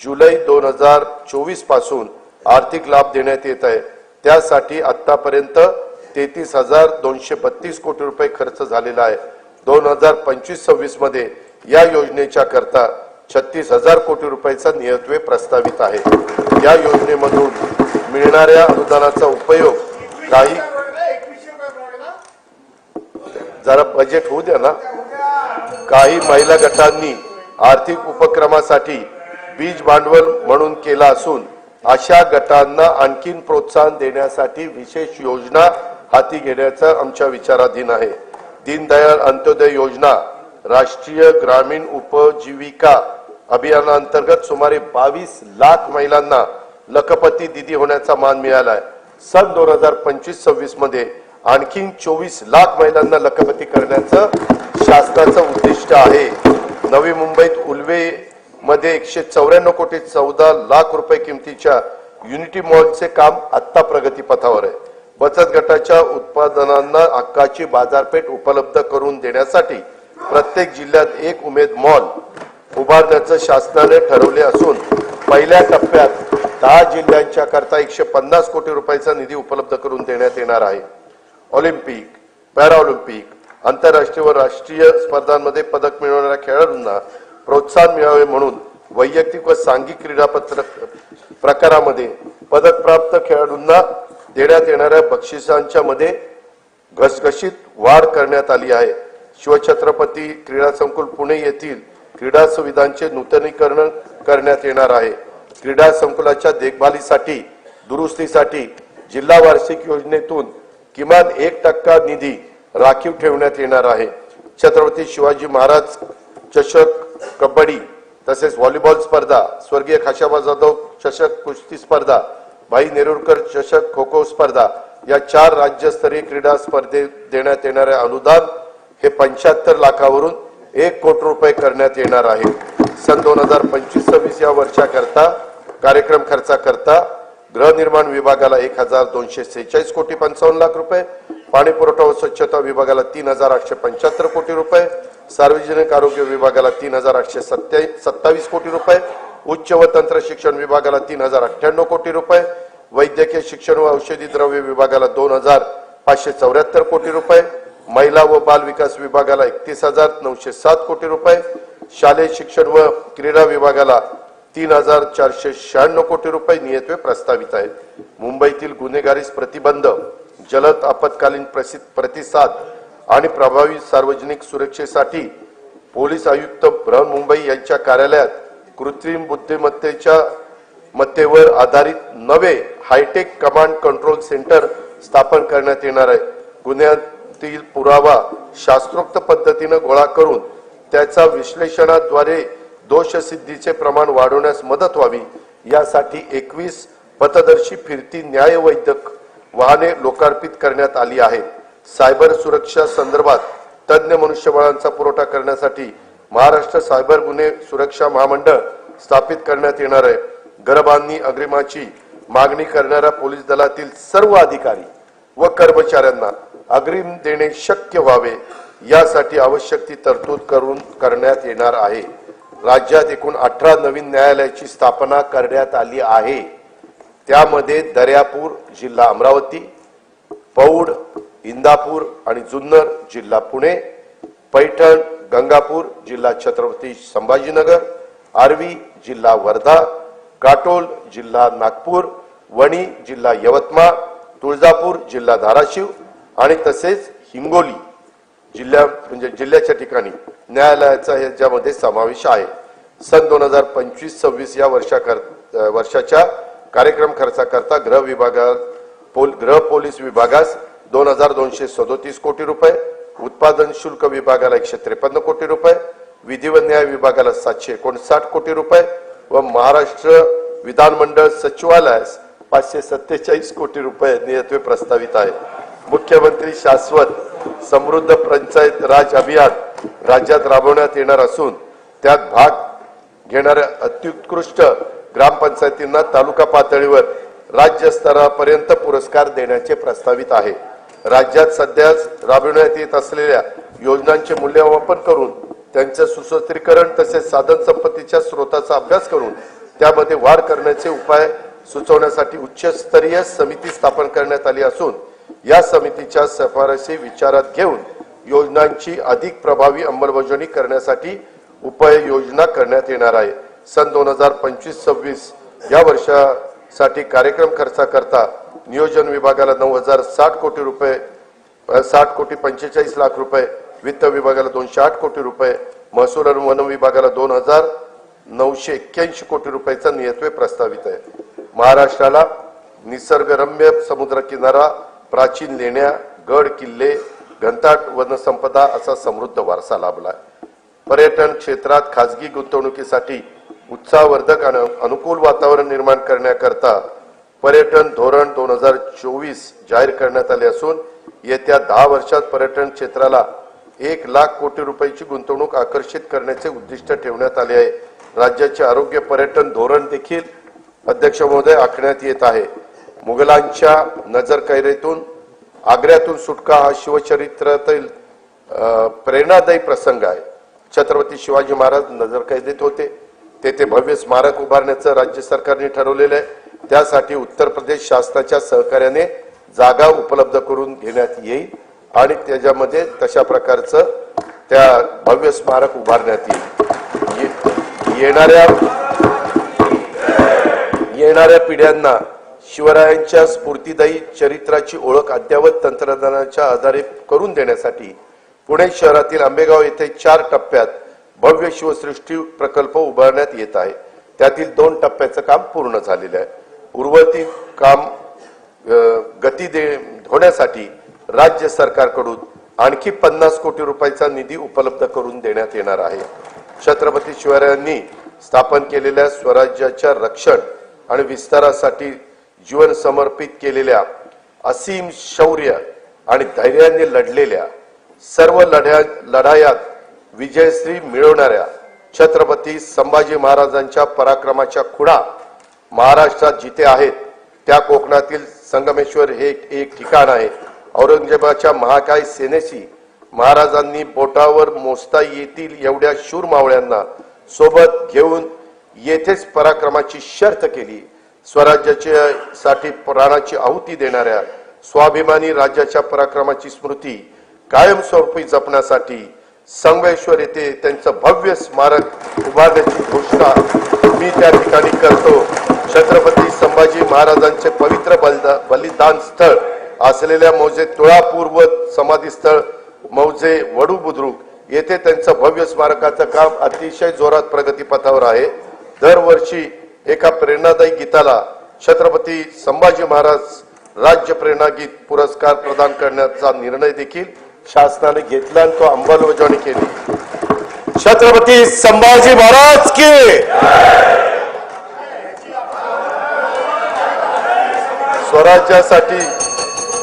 जुलै 2024 पासून आर्थिक लाभ देण्यात येत आहे. त्यासाठी आतापर्यंत 33,232 कोटी रुपये खर्च झालेला आहे. 2025-26 मध्ये या योजनेच्या करता 36,000 कोटी रुपयाचा नियतव्यय प्रस्तावित आहे. या योजनेमधून मिळणाऱ्या अनुदानाचा उपयोग जरा बजेट होऊ द्या ना. काही महिला गटांनी आर्थिक उपक्रमासाठी बीज भांडवल म्हणून केला असून अशा गटांना आणखीन प्रोत्साहन देण्यासाठी विशेष योजना हाती घेण्याचा आमच्या विचाराधीन आहे. दीनदयाळ अंत्योदय योजना, राष्ट्रीय ग्रामीण उपजीविका अभियानाअंतर्गत सुमारे 22 लाख महिलांना लखपती दीदी होण्याचा मान मिळाला आहे. सन 2025-26 मध्ये आणखी 24 लाख महिलांना लखपती करण्याचं शासनाचं उद्दिष्ट आहे. नवी मुंबईत उल्वे मध्ये 194 कोटी 14 लाख रुपये किमतीच्या युनिटी मॉलचे काम आता प्रगतीपथावर आहे. बचत गटाच्या उत्पादनांना हक्काची बाजारपेठ उपलब्ध करून देण्यासाठी प्रत्येक जिल्ह्यात एक उमेद मॉल उभारण्याचं शासनाने ठरवले असून पहिल्या टप्प्यात 10 जिल्ह्यांच्या करता 150 कोटी रुपयाचा निधी उपलब्ध करून देण्यात येणार आहे. ऑलिम्पिक, पॅराऑलिम्पिक, आंतरराष्ट्रीय व राष्ट्रीय स्पर्धांमध्ये पदक मिळवणाऱ्या खेळाडूंना प्रोत्साहन मिळावे म्हणून वैयक्तिक व सांघिक क्रीडा प्रकारामध्ये पदक प्राप्त खेळाडूंना देण्यात येणाऱ्या बक्षिसांच्या मध्ये घसघशीत वाढ करण्यात आली आहे. शिवछत्रपती क्रीडा संकुल पुणे येथील क्रीडा सुविधांचे नूतनीकरण करण्यात येणार आहे. क्रीडा संकुलाच्या देखभालीसाठी दुरुस्तीसाठी जिल्हा वार्षिक योजनेतून किमान 1% निधी राखीव ठेवण्यात येणार आहे. छत्रपती शिवाजी महाराज चषक कबड्डी तसेच व्हॉलीबॉल स्पर्धा, स्वर्गीय खाशाबा जाधव चषक कुस्ती स्पर्धा, भाई नेरुरकर चषक खो खो स्पर्धा या 4 राज्यस्तरीय क्रीडा स्पर्धेत देण्यात येणारे अनुदान हे 75 लाखावरून 1 कोटी रुपये करण्यात येणार आहे. सन 2025-26 या वर्षाकरता कार्यक्रम खर्चाकरता गृहनिर्माण विभागाला 1246 कोटी 55 लाख रुपये, पाणी पुरवठा व स्वच्छता विभागाला 3875 कोटी रुपये, सार्वजनिक आरोग्य विभागाला 3827 कोटी रुपये, उच्च व तंत्र शिक्षण विभागाला 3098 कोटी रुपये, वैद्यकीय शिक्षण व औषधी द्रव्य विभागाला 2574 कोटी रुपये, महिला व बाल विकास विभागाला 31,907 कोटी रुपये, शालेय शिक्षण व क्रीडा विभागाला 3,496 कोटी रुपये नियतवे प्रस्तावित आहेत. मुंबईतील गुन्हेगारीस प्रतिबंध, जलद आपत्कालीन प्रतिसाद आणि प्रभावी सार्वजनिक सुरक्षेसाठी पोलीस आयुक्त बृहन्मुंबई यांच्या कार्यालयात कृत्रिम बुद्धिमत्तेवर आधारित नवे हायटेक कमांड कंट्रोल सेंटर स्थापन करण्यात येणार आहे. गुन्ह्यातील पुरावा शास्त्रोक्त पद्धतीने गोळा करून त्याचा विश्लेषणाद्वारे दोषसिद्धीचे प्रमाण वाढवण्यास मदत व्हावी यासाठी 21 पथदर्शी फिरती न्यायवैद्यक वाहने लोकार्पित करण्यात आली आहेत. सायबर सुरक्षा संदर्भात तज्ञ मनुष्यबळांचा पुरवठा करण्यासाठी महाराष्ट्र सायबर गुन्हे सुरक्षा महामंडळ स्थापित करण्यात येणार आहे. घरबांधणी अग्रिमाची मागणी करणाऱ्या पोलीस दलातील सर्व अधिकारी व कर्मचाऱ्यांना अग्रिम देणे शक्य व्हावे यासाठी आवश्यक ती तरतूद करण्यात येणार आहे. राज्यात एकूण 18 नवीन न्यायालयाची स्थापना करण्यात आली आहे. त्यामध्ये दर्यापूर जिल्हा अमरावती, पौड, इंदापूर आणि जुन्नर जिल्हा पुणे, पैठण, गंगापूर जिल्हा छत्रपती संभाजीनगर, आर्वी जिल्हा वर्धा, काटोल जिल्हा नागपूर, वणी जिल्हा यवतमाळ, तुळजापूर जिल्हा धाराशिव आणि तसेच हिंगोली जिल्ह्याच्या ठिकाणी न्यायालयाचा याच्यामध्ये समावेश आहे. सन 2025-26 या वर्षाच्या कार्यक्रम खर्चाकरता गृह पोलीस विभागास 2,237 कोटी रुपये, उत्पादन शुल्क विभागाला 153 कोटी रुपये, विधी व न्याय विभागाला 759 कोटी रुपये व महाराष्ट्र विधानमंडळ सचिवालयास 547 कोटी रुपये नियतवे प्रस्तावित आहे. मुख्यमंत्री शाश्वत समृद्ध पंचायत राज अभियान राज्यात राबवण्यात येणार असून त्यात भाग घेणाऱ्या अत्युत्कृष्ट ग्रामपंचायतींना तालुका पातळीवर राज्य स्तरापर्यंत पुरस्कार देण्याचे प्रस्तावित आहे. राज्यात सध्या राबविण्यात येत असलेल्या योजनांचे मूल्यमापन करून त्यांचे सुसूत्रीकरण तसेच साधन संपत्तीच्या स्रोताचा अभ्यास करून त्यामध्ये वाढ करण्याचे उपाय सुचवण्यासाठी उच्चस्तरीय समिती स्थापन करण्यात आली असून या समितीच्या शिफारसी विचारात घेऊन योजनांची अधिक प्रभावी अंमलबजावणी करण्यासाठी उपाययोजना करण्यात येणार आहे. सन 2025-26 या वर्षासाठी कार्यक्रम खर्चाकरता नियोजन विभागाला 9,060 कोटी रुपये 60 कोटी 45 लाख रुपये, वित्त विभागाला 208 कोटी रुपये, महसूल आणि वन विभागाला 2,981 कोटी रुपयाचा नियतवे प्रस्तावित आहे. महाराष्ट्राला निसर्गरम्य समुद्रकिनारा, प्राचीन लेण्या, गड किल्ले, घनदाट वनसंपदा असा समृद्ध वारसा लाभला आहे. पर्यटन क्षेत्रात खासगी गुंतवणुकीसाठी उत्साहवर्धक आणि अनुकूल वातावरण निर्माण करण्याकरता पर्यटन धोरण 2024 जाहीर करण्यात आले असून येत्या 10 वर्षात पर्यटन क्षेत्राला 1 लाख कोटी रुपयाची गुंतवणूक आकर्षित करण्याचे उद्दिष्ट ठेवण्यात आले आहे. राज्याचे आरोग्य पर्यटन धोरण देखील अध्यक्ष महोदय आखण्यात येत आहे. मुघलांच्या नजरकैदेतून आग्र्यातून सुटका हा शिवचरित्रातील प्रेरणादायी प्रसंग आहे. छत्रपती शिवाजी महाराज नजरकैदेत होते, तेथे भव्य स्मारक उभारण्याचं राज्य सरकारने ठरवलेलं आहे. त्यासाठी उत्तर प्रदेश शासनाच्या सहकार्याने जागा उपलब्ध करून घेण्यात येईल आणि त्याच्यामध्ये तशा प्रकारचं त्या भव्य स्मारक उभारण्यात येईल. येणाऱ्या पिढ्यांना शिवरायांच्या स्फूर्तिदायी चरित्राची ओळख अद्ययावत तंत्रज्ञानाच्या आधारे करून देण्यासाठी पुणे शहरातील आंबेगाव येथे 4 टप्प्यात भव्य शिवसृष्टी प्रकल्प उभारण्यात येत आहे. त्यातील 2 टप्प्याचं काम पूर्ण झालेलं आहे. उर्वरित काम गती होण्यासाठी राज्य सरकारकडून आणखी 50 कोटी रुपयाचा निधी उपलब्ध करून देण्यात येणार आहे. छत्रपती शिवरायांनी स्थापन केलेल्या स्वराज्याच्या रक्षण आणि विस्तारासाठी जीवन समर्पित केलेल्या असीम शौर्य आणि धैर्याने लढलेल्या सर्व लढायात विजयश्री मिळवणाऱ्या छत्रपती संभाजी महाराजांच्या पराक्रमाच्या खुणा महाराष्ट्रात जिथे आहेत त्या कोकणातील संगमेश्वर हे एक ठिकाण आहे. औरंगजेबाच्या महाकाय सेनेशी महाराजांनी बोटावर मोजता येतील एवढ्या शूर मावळ्यांना सोबत घेऊन येथेच पराक्रमाची शर्त केली. स्वराज्यासाठी प्राणाची आहुती देणाऱ्या स्वाभिमानी राज्याच्या पराक्रमाची स्मृती कायमस्वरूपी जपण्यासाठी संगमेश्वर येथे त्यांचं भव्य स्मारक उभारण्याची घोषणा मी त्या ठिकाणी करतो. छत्रपती संभाजी महाराजांचे पवित्र बलिदान स्थळ असलेल्या मौजे तुळापूर व समाधी स्थळ मौजे वडू बुद्रुक येथे त्यांचं भव्य स्मारकाचं काम अतिशय जोरात प्रगतीपथावर आहे. दरवर्षी एका प्रेरणादायी गीताला छत्रपती संभाजी महाराज राज्य प्रेरणा गीत पुरस्कार प्रदान करण्याचा निर्णय देखील शासनाने घेतला आणि तो अंमलबजावणी केली. छत्रपती संभाजी महाराज की स्वराज्यासाठी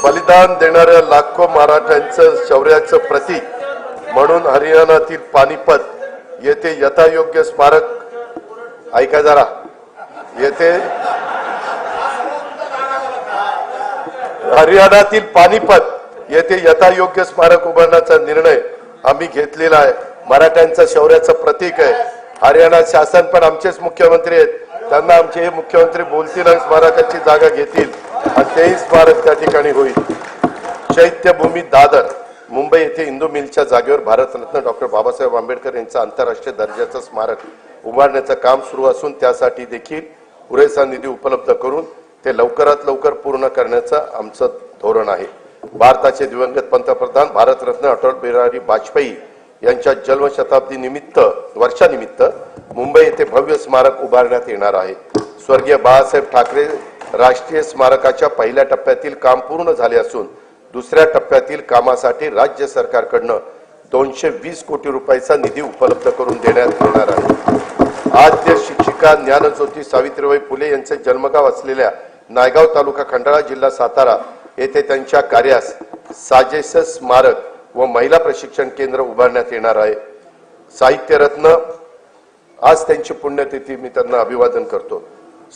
बलिदान देणाऱ्या लाखो मराठ्यांचं शौर्याचं प्रतीक म्हणून हरियाणातील पानिपत येथे यथायोग्य स्मारक ऐका जरा येथे हरियाणातील पानिपत येथे यथायोग्य स्मारक उभारण्याचा निर्णय आम्ही घेतलेला आहे. मराठ्यांचं शौर्याचं प्रतीक आहे. हरियाणा शासन पण आमचेच मुख्यमंत्री आहेत. त्यांना आमचे हे मुख्यमंत्री बोलतील आणि स्मारकाची जागा घेतील आणि तेही स्मारक त्या ठिकाणी होईल. चैत्यभूमी दादर मुंबई येथे इंदू मिलच्या जागेवर भारतरत्न डॉक्टर बाबासाहेब आंबेडकर यांचं आंतरराष्ट्रीय दर्जाचं स्मारक उभारण्याचं काम सुरू असून त्यासाठी देखील पुरेसा निधी उपलब्ध करून ते लवकरात लवकर पूर्ण करण्याचं आमचं धोरण आहे. भारताचे दिवंगत पंतप्रधान भारतरत्न अटल बिहारी वाजपेयी यांच्या जन्मशताब्दी वर्षानिमित्त मुंबई येथे भव्य स्मारक उभारण्यात येणार आहे. स्वर्गीय बाळासाहेब ठाकरे राष्ट्रीय स्मारकाच्या पहिल्या टप्प्यातील काम पूर्ण झाले असून दुसऱ्या टप्प्यातील कामासाठी राज्य सरकारकडून 220 कोटी रुपयाचा निधी उपलब्ध करून देण्यात येणार आहे. आद्य शिक्षिका ज्ञानज्योती सावित्रीबाई फुले यांचे जन्मगाव असलेल्या नायगाव तालुका खंडाळा जिल्हा सातारा येथे त्यांच्या कार्यास साजेस स्मारक व महिला प्रशिक्षण केंद्र उभारण्यात येणार आहे. साहित्यरत्न आज त्यांची पुण्यतिथी मी त्यांना अभिवादन करतो.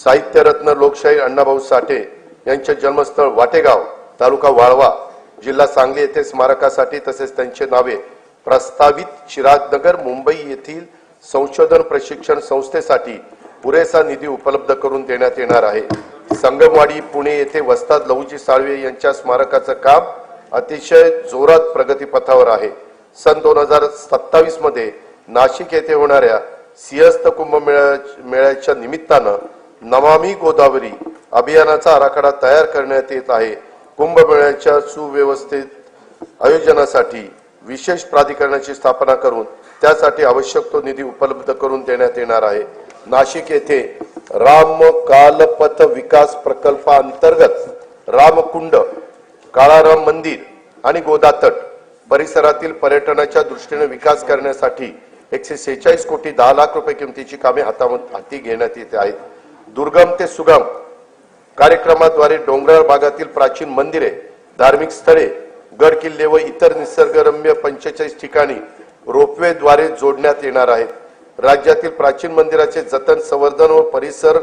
साहित्यरत्न लोकशाही अण्णाभाऊ साठे यांचे जन्मस्थळ वाटेगाव तालुका वाळवा जिल्हा सांगली येथे स्मारकासाठी तसेच त्यांचे नावे प्रस्तावित चिरागनगर मुंबई येथील संशोधन प्रशिक्षण संस्थेसाठी पुरेसा निधी उपलब्ध करून देण्यात येणार आहे. संगमवाडी पुणे येथे वस्ताद लहुजी साळवे यांच्या स्मारकाचं काम अतिशय जोरात प्रगतीपथावर आहे. सन 2027 मध्ये नाशिक येथे होणाऱ्या सिंहस्थ कुंभमेळ्याच्या निमित्तानं नमामि गोदावरी अभियानाचा आराखडा तयार करण्यात येत आहे. कुंभमेळ्याच्या सुव्यवस्थित आयोजनासाठी विशेष प्राधिकरणाची स्थापना करून त्यासाठी आवश्यक तो निधी उपलब्ध करून देण्यात येणार आहे. नाशिक येथे राम कालपथ विकास प्रकल्पांतर्गत रामकुंड, काळाराम मंदिर आणि गोदातट परिसरातील पर्यटनाच्या दृष्टीने विकास करण्यासाठी 146 कोटी 10 लाख रुपये किमतीची कामे हाती घेण्यात येत आहेत. दुर्गम ते सुगम कार्यक्रमाद्वारे डोंगराळ भागातील प्राचीन मंदिरे, धार्मिक स्थळे, गड किल्ले व इतर निसर्गरम्य 45 ठिकाणी रोपवेद्वारे जोडण्यात येणार आहेत. राज्यातील प्राचीन मंदिराचे जतन, संवर्धन व परिसर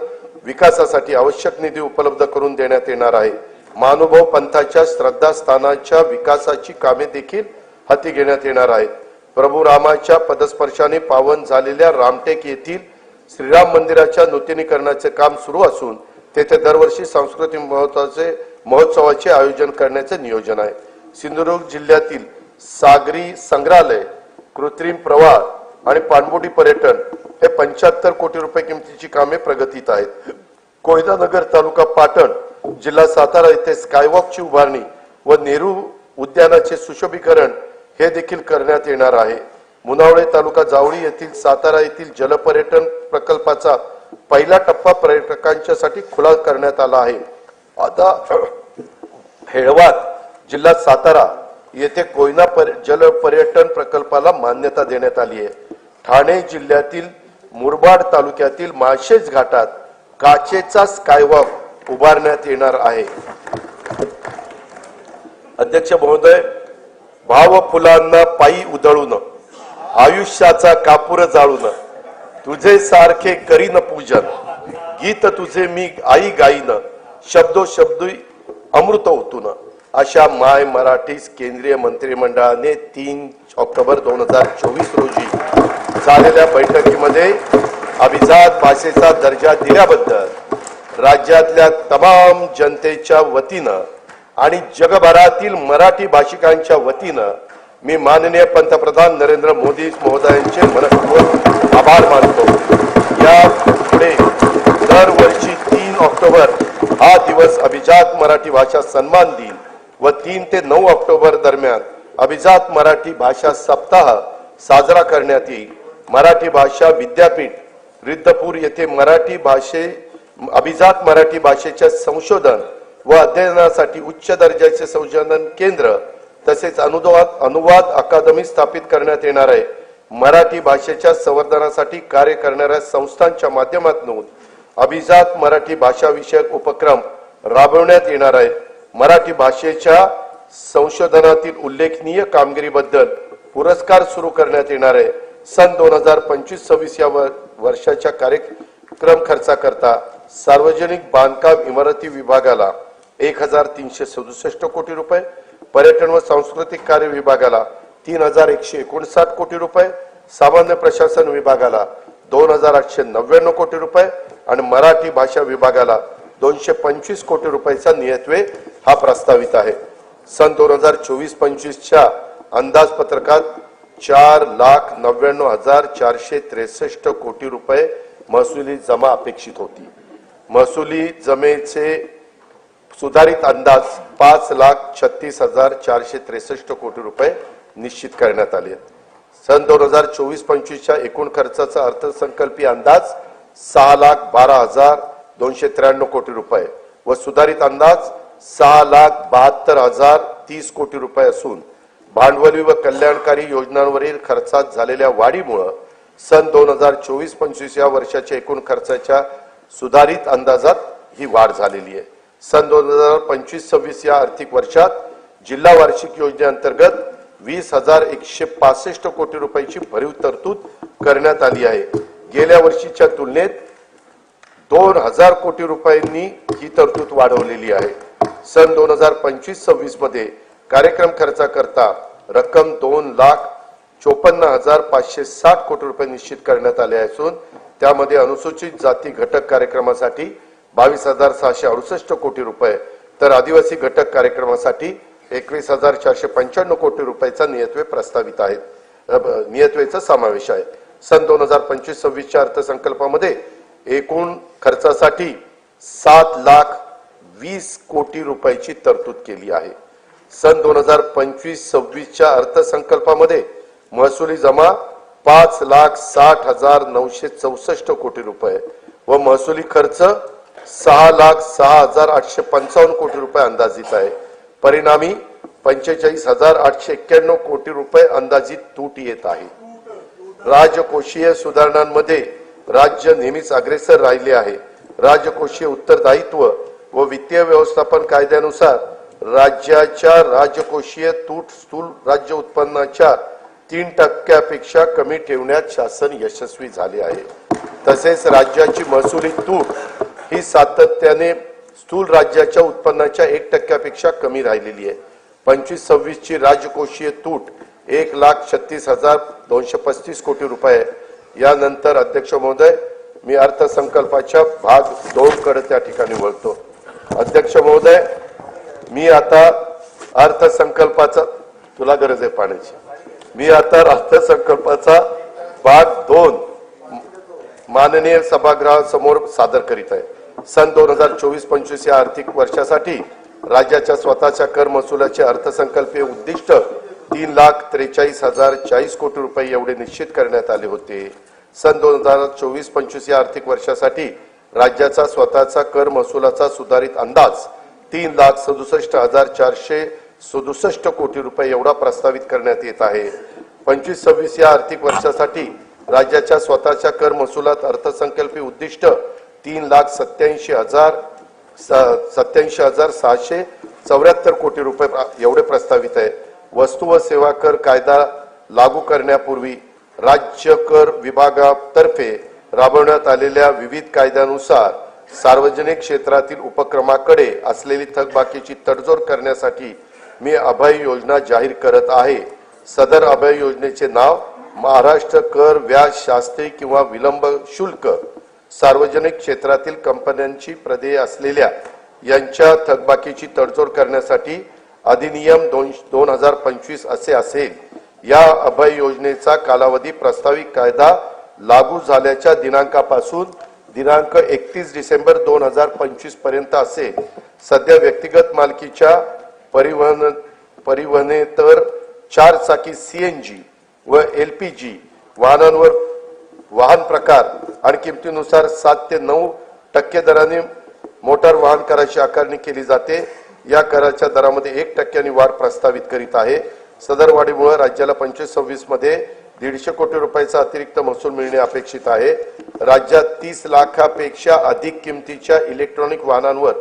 विकासासाठी आवश्यक निधी उपलब्ध करून देण्यात येणार आहे. महानुभाव पंथाच्या श्रद्धास्थानाच्या विकासाची कामे देखील हाती घेण्यात येणार आहेत. प्रभू रामाच्या पदस्पर्शाने पावन झालेल्या रामटेक येथील श्रीराम मंदिराच्या नूतनीकरणाचे काम सुरू असून तेथे दरवर्षी सांस्कृतिक महोत्सवाचे आयोजन करण्याचे नियोजन आहे. सिंधुदुर्ग जिल्ह्यातील सागरी संग्रहालय, कृत्रिम प्रवाह आणि पाणबुडी पर्यटन हे 75 कोटी रुपये किमतीची कामे प्रगतीत आहेत. कोयनानगर तालुका पाटण जिल्हा सातारा येथे स्कायवॉकची उभारणी व नेहरू उद्यानाचे सुशोभीकरण हे देखील करण्यात येणार आहे. मुनावळे तालुका जावळी येथील सातारा येथील जलपर्यटन प्रकल्पाचा पहिला टप्पा पर्यटकांच्यासाठी खुला करण्यात आला आहे. आता हेळवाद जिल्हा सातारा येथे कोयना जल पर्यटन प्रकल्पाला मान्यता देण्यात आली आहे. ठाणे जिल्ह्यातील मुरबाड तालुक्यातील माळशेज घाटात काचेचा स्कायवॉक उभारण्यात येणार आहे। अध्यक्ष महोदय, भाव फुलांना पायी उधळून आयुष्याचा कापूर जाळून तुझे सारखे करीन पूजन, गीत तुझे मी आई गाईन, शब्दोशब्दी अमृत ओतून, अशा माय मराठी केंद्रीय मंत्रिमंडळाने 3 ऑक्टोबर 2024 रोजी झालेल्या बैठकीमध्ये अभिजात भाषेचा दर्जा दिल्याबद्दल राज्यातल्या तमाम जनतेच्या वतीनं आणि जगभरातील मराठी भाषिकांच्या वतीनं मी माननीय पंतप्रधान नरेंद्र मोदी महोदयांचे मनपूर्वक आभार मानतो। या पुढे दरवर्षी 3 ऑक्टोबर हा दिवस अभिजात मराठी भाषा सन्मान दिन व 3 ते 9 ऑक्टोबर दरम्यान अभिजात मराठी भाषा सप्ताह साजरा करण्यात येईल। मराठी भाषा विद्यापीठ रिद्धपूर येथे अभिजात मराठी भाषेच्या संशोधन व अध्ययनासाठी उच्च दर्जाचे संशोधन केंद्र तसेच अनुवाद अकादमी स्थापित करण्यात येणार आहे। मराठी भाषेच्या संवर्धनासाठी कार्य करणाऱ्या संस्थांच्या माध्यमातून अभिजात मराठी भाषा विषयक उपक्रम राबवण्यात येणार आहेत। मराठी भाषेच्या संशोधनातील उल्लेखनीय कामगिरीबद्दल पुरस्कार सुरू करण्यात येणार आहे। सन 2025-26 या वर्षाच्या कार्यक्रम खर्चाकरता सार्वजनिक बांधकाम इमारती विभागाला 1367 कोटी रुपये, पर्यटन व सांस्कृतिक कार्य विभागाला 3159 कोटी रुपये, सामान्य प्रशासन विभागाला 2899 कोटी रुपये आणि मराठी भाषा विभागाला 225 कोटी रुपयाचा नियतव्यय हा प्रस्तावित आहे। सन 2024-25च्या अंदाजपत्रकात 4,99,463 कोटी रुपये महसुली जमा अपेक्षित होती। महसुली जमेचे सुधारित अंदाज 5,36,463 कोटी रुपये निश्चित करण्यात आले। सन 2024-25च्या एकूण खर्चाचा अर्थसंकल्पीय अंदाज 6,12,293 कोटी रुपये व सुधारित अंदाज 6,72,030 कोटी रुपये असून भांडवली व कल्याणकारी योजनांवरील खर्चात झालेल्या वाढीमुळे सन 2024-25 या वर्षाच्या एकूण खर्चाच्या सुधारित अंदाजात ही वाढ झालेली आहे। सन 2025-26 या आर्थिक वर्षात जिल्हा वार्षिक योजनेअंतर्गत 20,165 कोटी रुपयाची भरीव तरतूद करण्यात आली आहे। गेल्या वर्षीच्या तुलनेत 2,000 कोटी रुपयांनी ही तरतूद वाढवलेली आहे। सन 2025-26 मध्ये कार्यक्रम खर्चाकरता रक्कम 2,54,560 कोटी रुपये निश्चित करण्यात आले असून त्यामध्ये अनुसूचित जाती घटक कार्यक्रमासाठी 22,668 कोटी रुपये तर आदिवासी घटक कार्यक्रमासाठी 21,495 कोटी रुपयाचा नियतव्यय प्रस्तावित आहे। नियतव्ययाचा समावेश आहे। सन 2025-26च्या अर्थसंकल्पामध्ये एकूण खर्चासाठी 7,20,00,000 कोटी रुपयाची तरतूद केली आहे। सन 2025-26च्या अर्थसंकल्पामध्ये महसुली जमा 5,60,964 कोटी रुपये व महसुली खर्च 6,06,855 कोटी रुपये अंदाजित आहे। परिणामी 45,891 कोटी रुपये अंदाजित तूट येत आहे। राजकोषीय सुधारणांमध्ये राज्य नेहमीच अग्रेसर राहिले आहे। राजकोषीय उत्तरदायित्व व वित्तीय व्यवस्थापन कायद्यानुसार राज्याच्या राजकोषीय तूट स्थूल राज्य उत्पन्नाच्या 3% कमी ठेवण्यात शासन यशस्वी झाले आहे। तसेच राज्याची महसुली तूट ही सातत्याने स्थूल राज्याच्या उत्पन्नाच्या 1% कमी राहिलेली आहे। 25-26 ची राजकोषीय तूट 1,36,235 कोटी रुपये। यानंतर अध्यक्ष महोदय, मी अर्थसंकल्पाच्या भाग 2 कडे त्या ठिकाणी वळतो। अध्यक्ष महोदय, मी आता अर्थसंकल्पाचा तुला गरज आहे पाण्याची। मी आता अर्थसंकल्पाचा भाग 2 माननीय सभागृहासमोर सादर करीत आहे। सन 2024-25 या आर्थिक वर्षासाठी राज्याच्या स्वतःच्या कर महसुलाचे अर्थसंकल्पीय उद्दिष्ट 3,43,040 कोटी रुपये एवढे निश्चित करण्यात आले होते। सन 2024-25 या आर्थिक वर्षासाठी राज्याचा स्वतःचा कर महसुलाचा सुधारित अंदाज 3,67,467 कोटी रुपये एवढा प्रस्तावित करण्यात येत आहे। 25-26 या आर्थिक वर्षासाठी राज्याच्या स्वतःच्या कर महसुलात अर्थसंकल्पीय उद्दिष्ट 3,87,674 कोटी रुपये एवढे प्रस्तावित आहे। वस्तू व सेवा कर कायदा लागू करण्यापूर्वी राज्य कर विभागातर्फे राबवण्यात आलेल्या विविध कायद्यानुसार सार्वजनिक क्षेत्रातील उपक्रमाकडे असलेली थकबाकीची तडजोड करण्यासाठी मी अभय योजना जाहीर करत आहे। सदर अभय योजनेचे नाव महाराष्ट्र कर व्याज शास्ती किंवा विलंब शुल्क सार्वजनिक क्षेत्रातील कंपन्यांची प्रदेय असलेल्या यांच्या थकबाकीची तडजोड करण्यासाठी अधिनियम 2025 असे असेल। या अभय योजनेचा कालावधी प्रस्तावित कायदा लागू झाल्याच्या दिनांकापासून दिनांक 31 डिसेंबर 2025 पर्यंत असेल। सध्या व्यक्तिगत मालकीच्या परिवहनेतर 4 चाकी सीएनजी व एलपीजी वाहनांवर वाहन प्रकार आणि किमतीनुसार 7 ते 9% दराने मोटार वाहन कराची आकारणी केली जाते। या कराच्या दरामध्ये 1% वाढ प्रस्तावित करीत आहे। सदर वाढीमुळे राज्याला 25-26 मध्ये 150 कोटी रुपयाचा अतिरिक्त महसूल मिळणे अपेक्षित आहे। राज्यात 30 लाखापेक्षा अधिक किमतीच्या इलेक्ट्रॉनिक वाहनांवर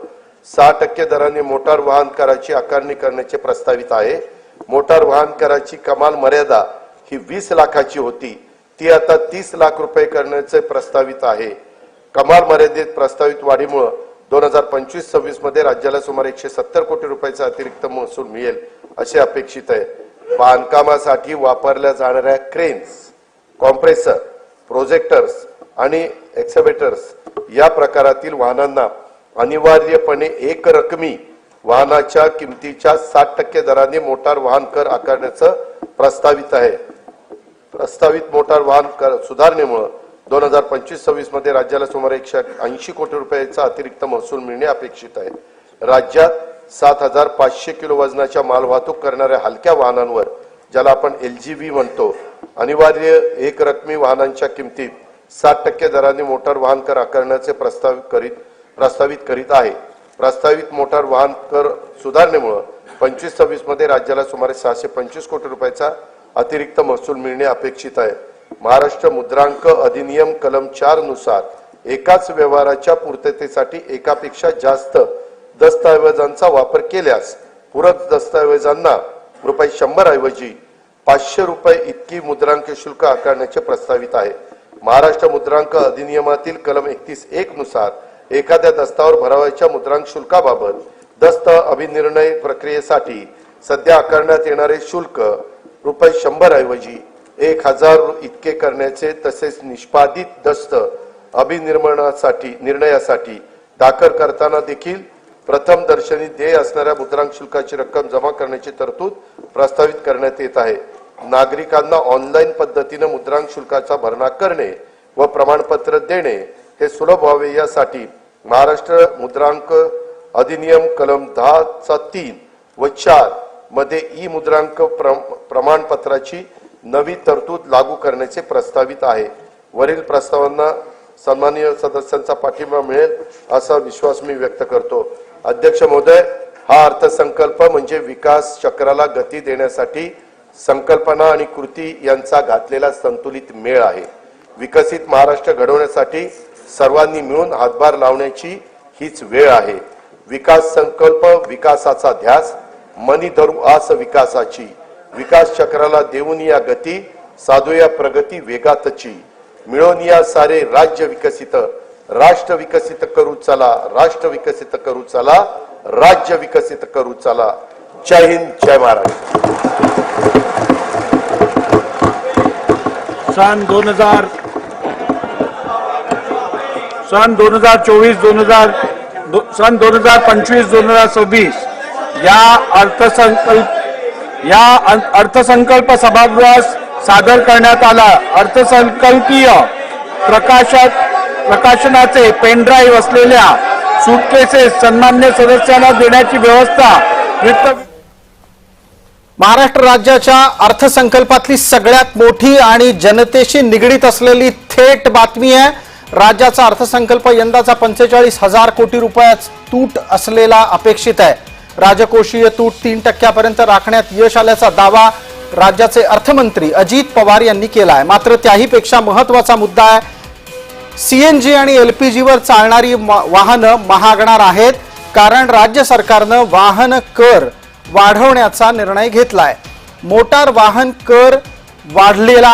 6% दराने मोटार वाहन कराची आकारणी करण्याचे प्रस्तावित आहे। मोटार वाहन कराची कमाल मर्यादा ही 20 लाखाची होती, ती आता 30 लाख रुपये करण्याचे प्रस्तावित आहे। कमाल मर्यादेत प्रस्तावित वाढीमुळे 2025-26 मध्ये राज्याला सुमारे 170 कोटी रुपयाचा अतिरिक्त महसूल मिळेल असे अपेक्षित आहे। बांधकामासाठी वापरल्या जाणाऱ्या क्रेन्स, कॉम्प्रेसर, प्रोजेक्टर्स आणि एक्सकेव्हेटर्स या प्रकारातील वाहनांना अनिवार्यपणे एक रकमी वाहनाच्या किमतीच्या 60% दराने मोटार वाहन कर आकारण्याचं प्रस्तावित आहे। प्रस्तावित मोटार वाहन कर सुधारणेमुळे 2025-26 मध्ये राज्याला सुमारे 180 कोटी रुपयाचा अतिरिक्त महसूल मिळणे अपेक्षित आहे। राज्यात 7,500 किलो वजनाच्या माल वाहतूक करणाऱ्या हलक्या वाहनांवर, ज्याला आपण एलजीव्ही म्हणतो, अनिवार्य एक रकमी वाहनांच्या किमतीत 60% दराने मोटार वाहन कर आकारण्याचे प्रस्तावित करीत आहे। प्रस्तावित मोटार वाहन कर सुधारणेमुळे 25-26 मध्ये राज्याला सुमारे 625 कोटी रुपयाचा अतिरिक्त महसूल मिळणे अपेक्षित आहे। महाराष्ट्र मुद्रांक अधिनियम कलम 4 नुसार एकाच व्यवहाराच्या पूर्ततेसाठी एकापेक्षा जास्त दस्तऐवजांचा वापर केल्यास पूरक दस्तऐवजांना ₹100 ऐवजी ₹500 इतकी मुद्रांक शुल्क आकारण्याचे प्रस्तावित आहे। महाराष्ट्र मुद्रांक अधिनियमातील कलम 31(1) नुसार एखाद्या दस्तावर भरावयाच्या मुद्रांक शुल्काबाबत दस्त अभिनिर्णय प्रक्रियेसाठी सध्या आकारण्यात येणारे शुल्क ₹100 ऐवजी 1000 इतके करण्याचे, तसेच निष्पादित दस्त निर्णयासाठी दाखल करताना देखील प्रथम दर्शनी देय असणाऱ्या मुद्रांक शुल्काची रक्कम जमा करण्याची तरतूद प्रस्तावित करण्यात येत आहे। नागरिकांना ऑनलाईन पद्धतीने मुद्रांक शुल्काचा भरणा करणे व प्रमाणपत्र देणे हे सुलभ व्हावे यासाठी महाराष्ट्र मुद्रांक अधिनियम कलम 10(3) व 4 मध्ये ई मुद्रांक प्रमाणपत्राची नवी तरतूद लागू करण्याचे प्रस्तावित आहे। वरील प्रस्तावांना सन्माननीय सदस्यांचा पाठिंबा मिळेल असा विश्वास मी व्यक्त करतो। अध्यक्ष महोदय, हा अर्थसंकल्प म्हणजे विकास चक्राला गती देण्यासाठी संकल्पना आणि कृती यांचा घातलेला संतुलित मेळ आहे। विकसित महाराष्ट्र घडवण्यासाठी सर्वांनी मिळून हातभार लावण्याची हीच वेळ आहे। विकास संकल्प, विकासाचा ध्यास, मनी धरू आस विकासाची, विकास चक्राला देऊन या गती, साधूया प्रगती वेगातची, मिळून या सारे राज्य विकसित, राष्ट्र विकसित करू चला, राष्ट्र विकसित करू चला, राज्य विकसित करू चला। जय हिंद, जय महाराष्ट्र। सन 2024-2025-2026 या अर्थसंकल्प सभागृहास सादर करण्यात आला। अर्थसंकल्पीय प्रकाशनाचे पेनड्राईव्ह असलेल्या सूटकेसेस सन्मान्य सदस्यांना देण्याची व्यवस्था महाराष्ट्र राज्याच्या अर्थसंकल्पातली सगळ्यात मोठी आणि जनतेशी निगडीत असलेली थेट बातमी आहे। राज्याचा अर्थसंकल्प यंदाचा 45,000 कोटी रुपयात तूट असलेला अपेक्षित आहे। राजकोषीय तूट 3% पर्यंत राखण्यात यश आल्याचा दावा राज्याचे अर्थमंत्री अजित पवार यांनी केला आहे। मात्र त्याही पेक्षा महत्त्वाचा मुद्दा आहे, सीएनजी आणि एलपीजीवर चालणारी वाहनं महागणार आहेत, कारण राज्य सरकारनं वाहन कर वाढवण्याचा निर्णय घेतलाय। मोटार वाहन कर वाढलेला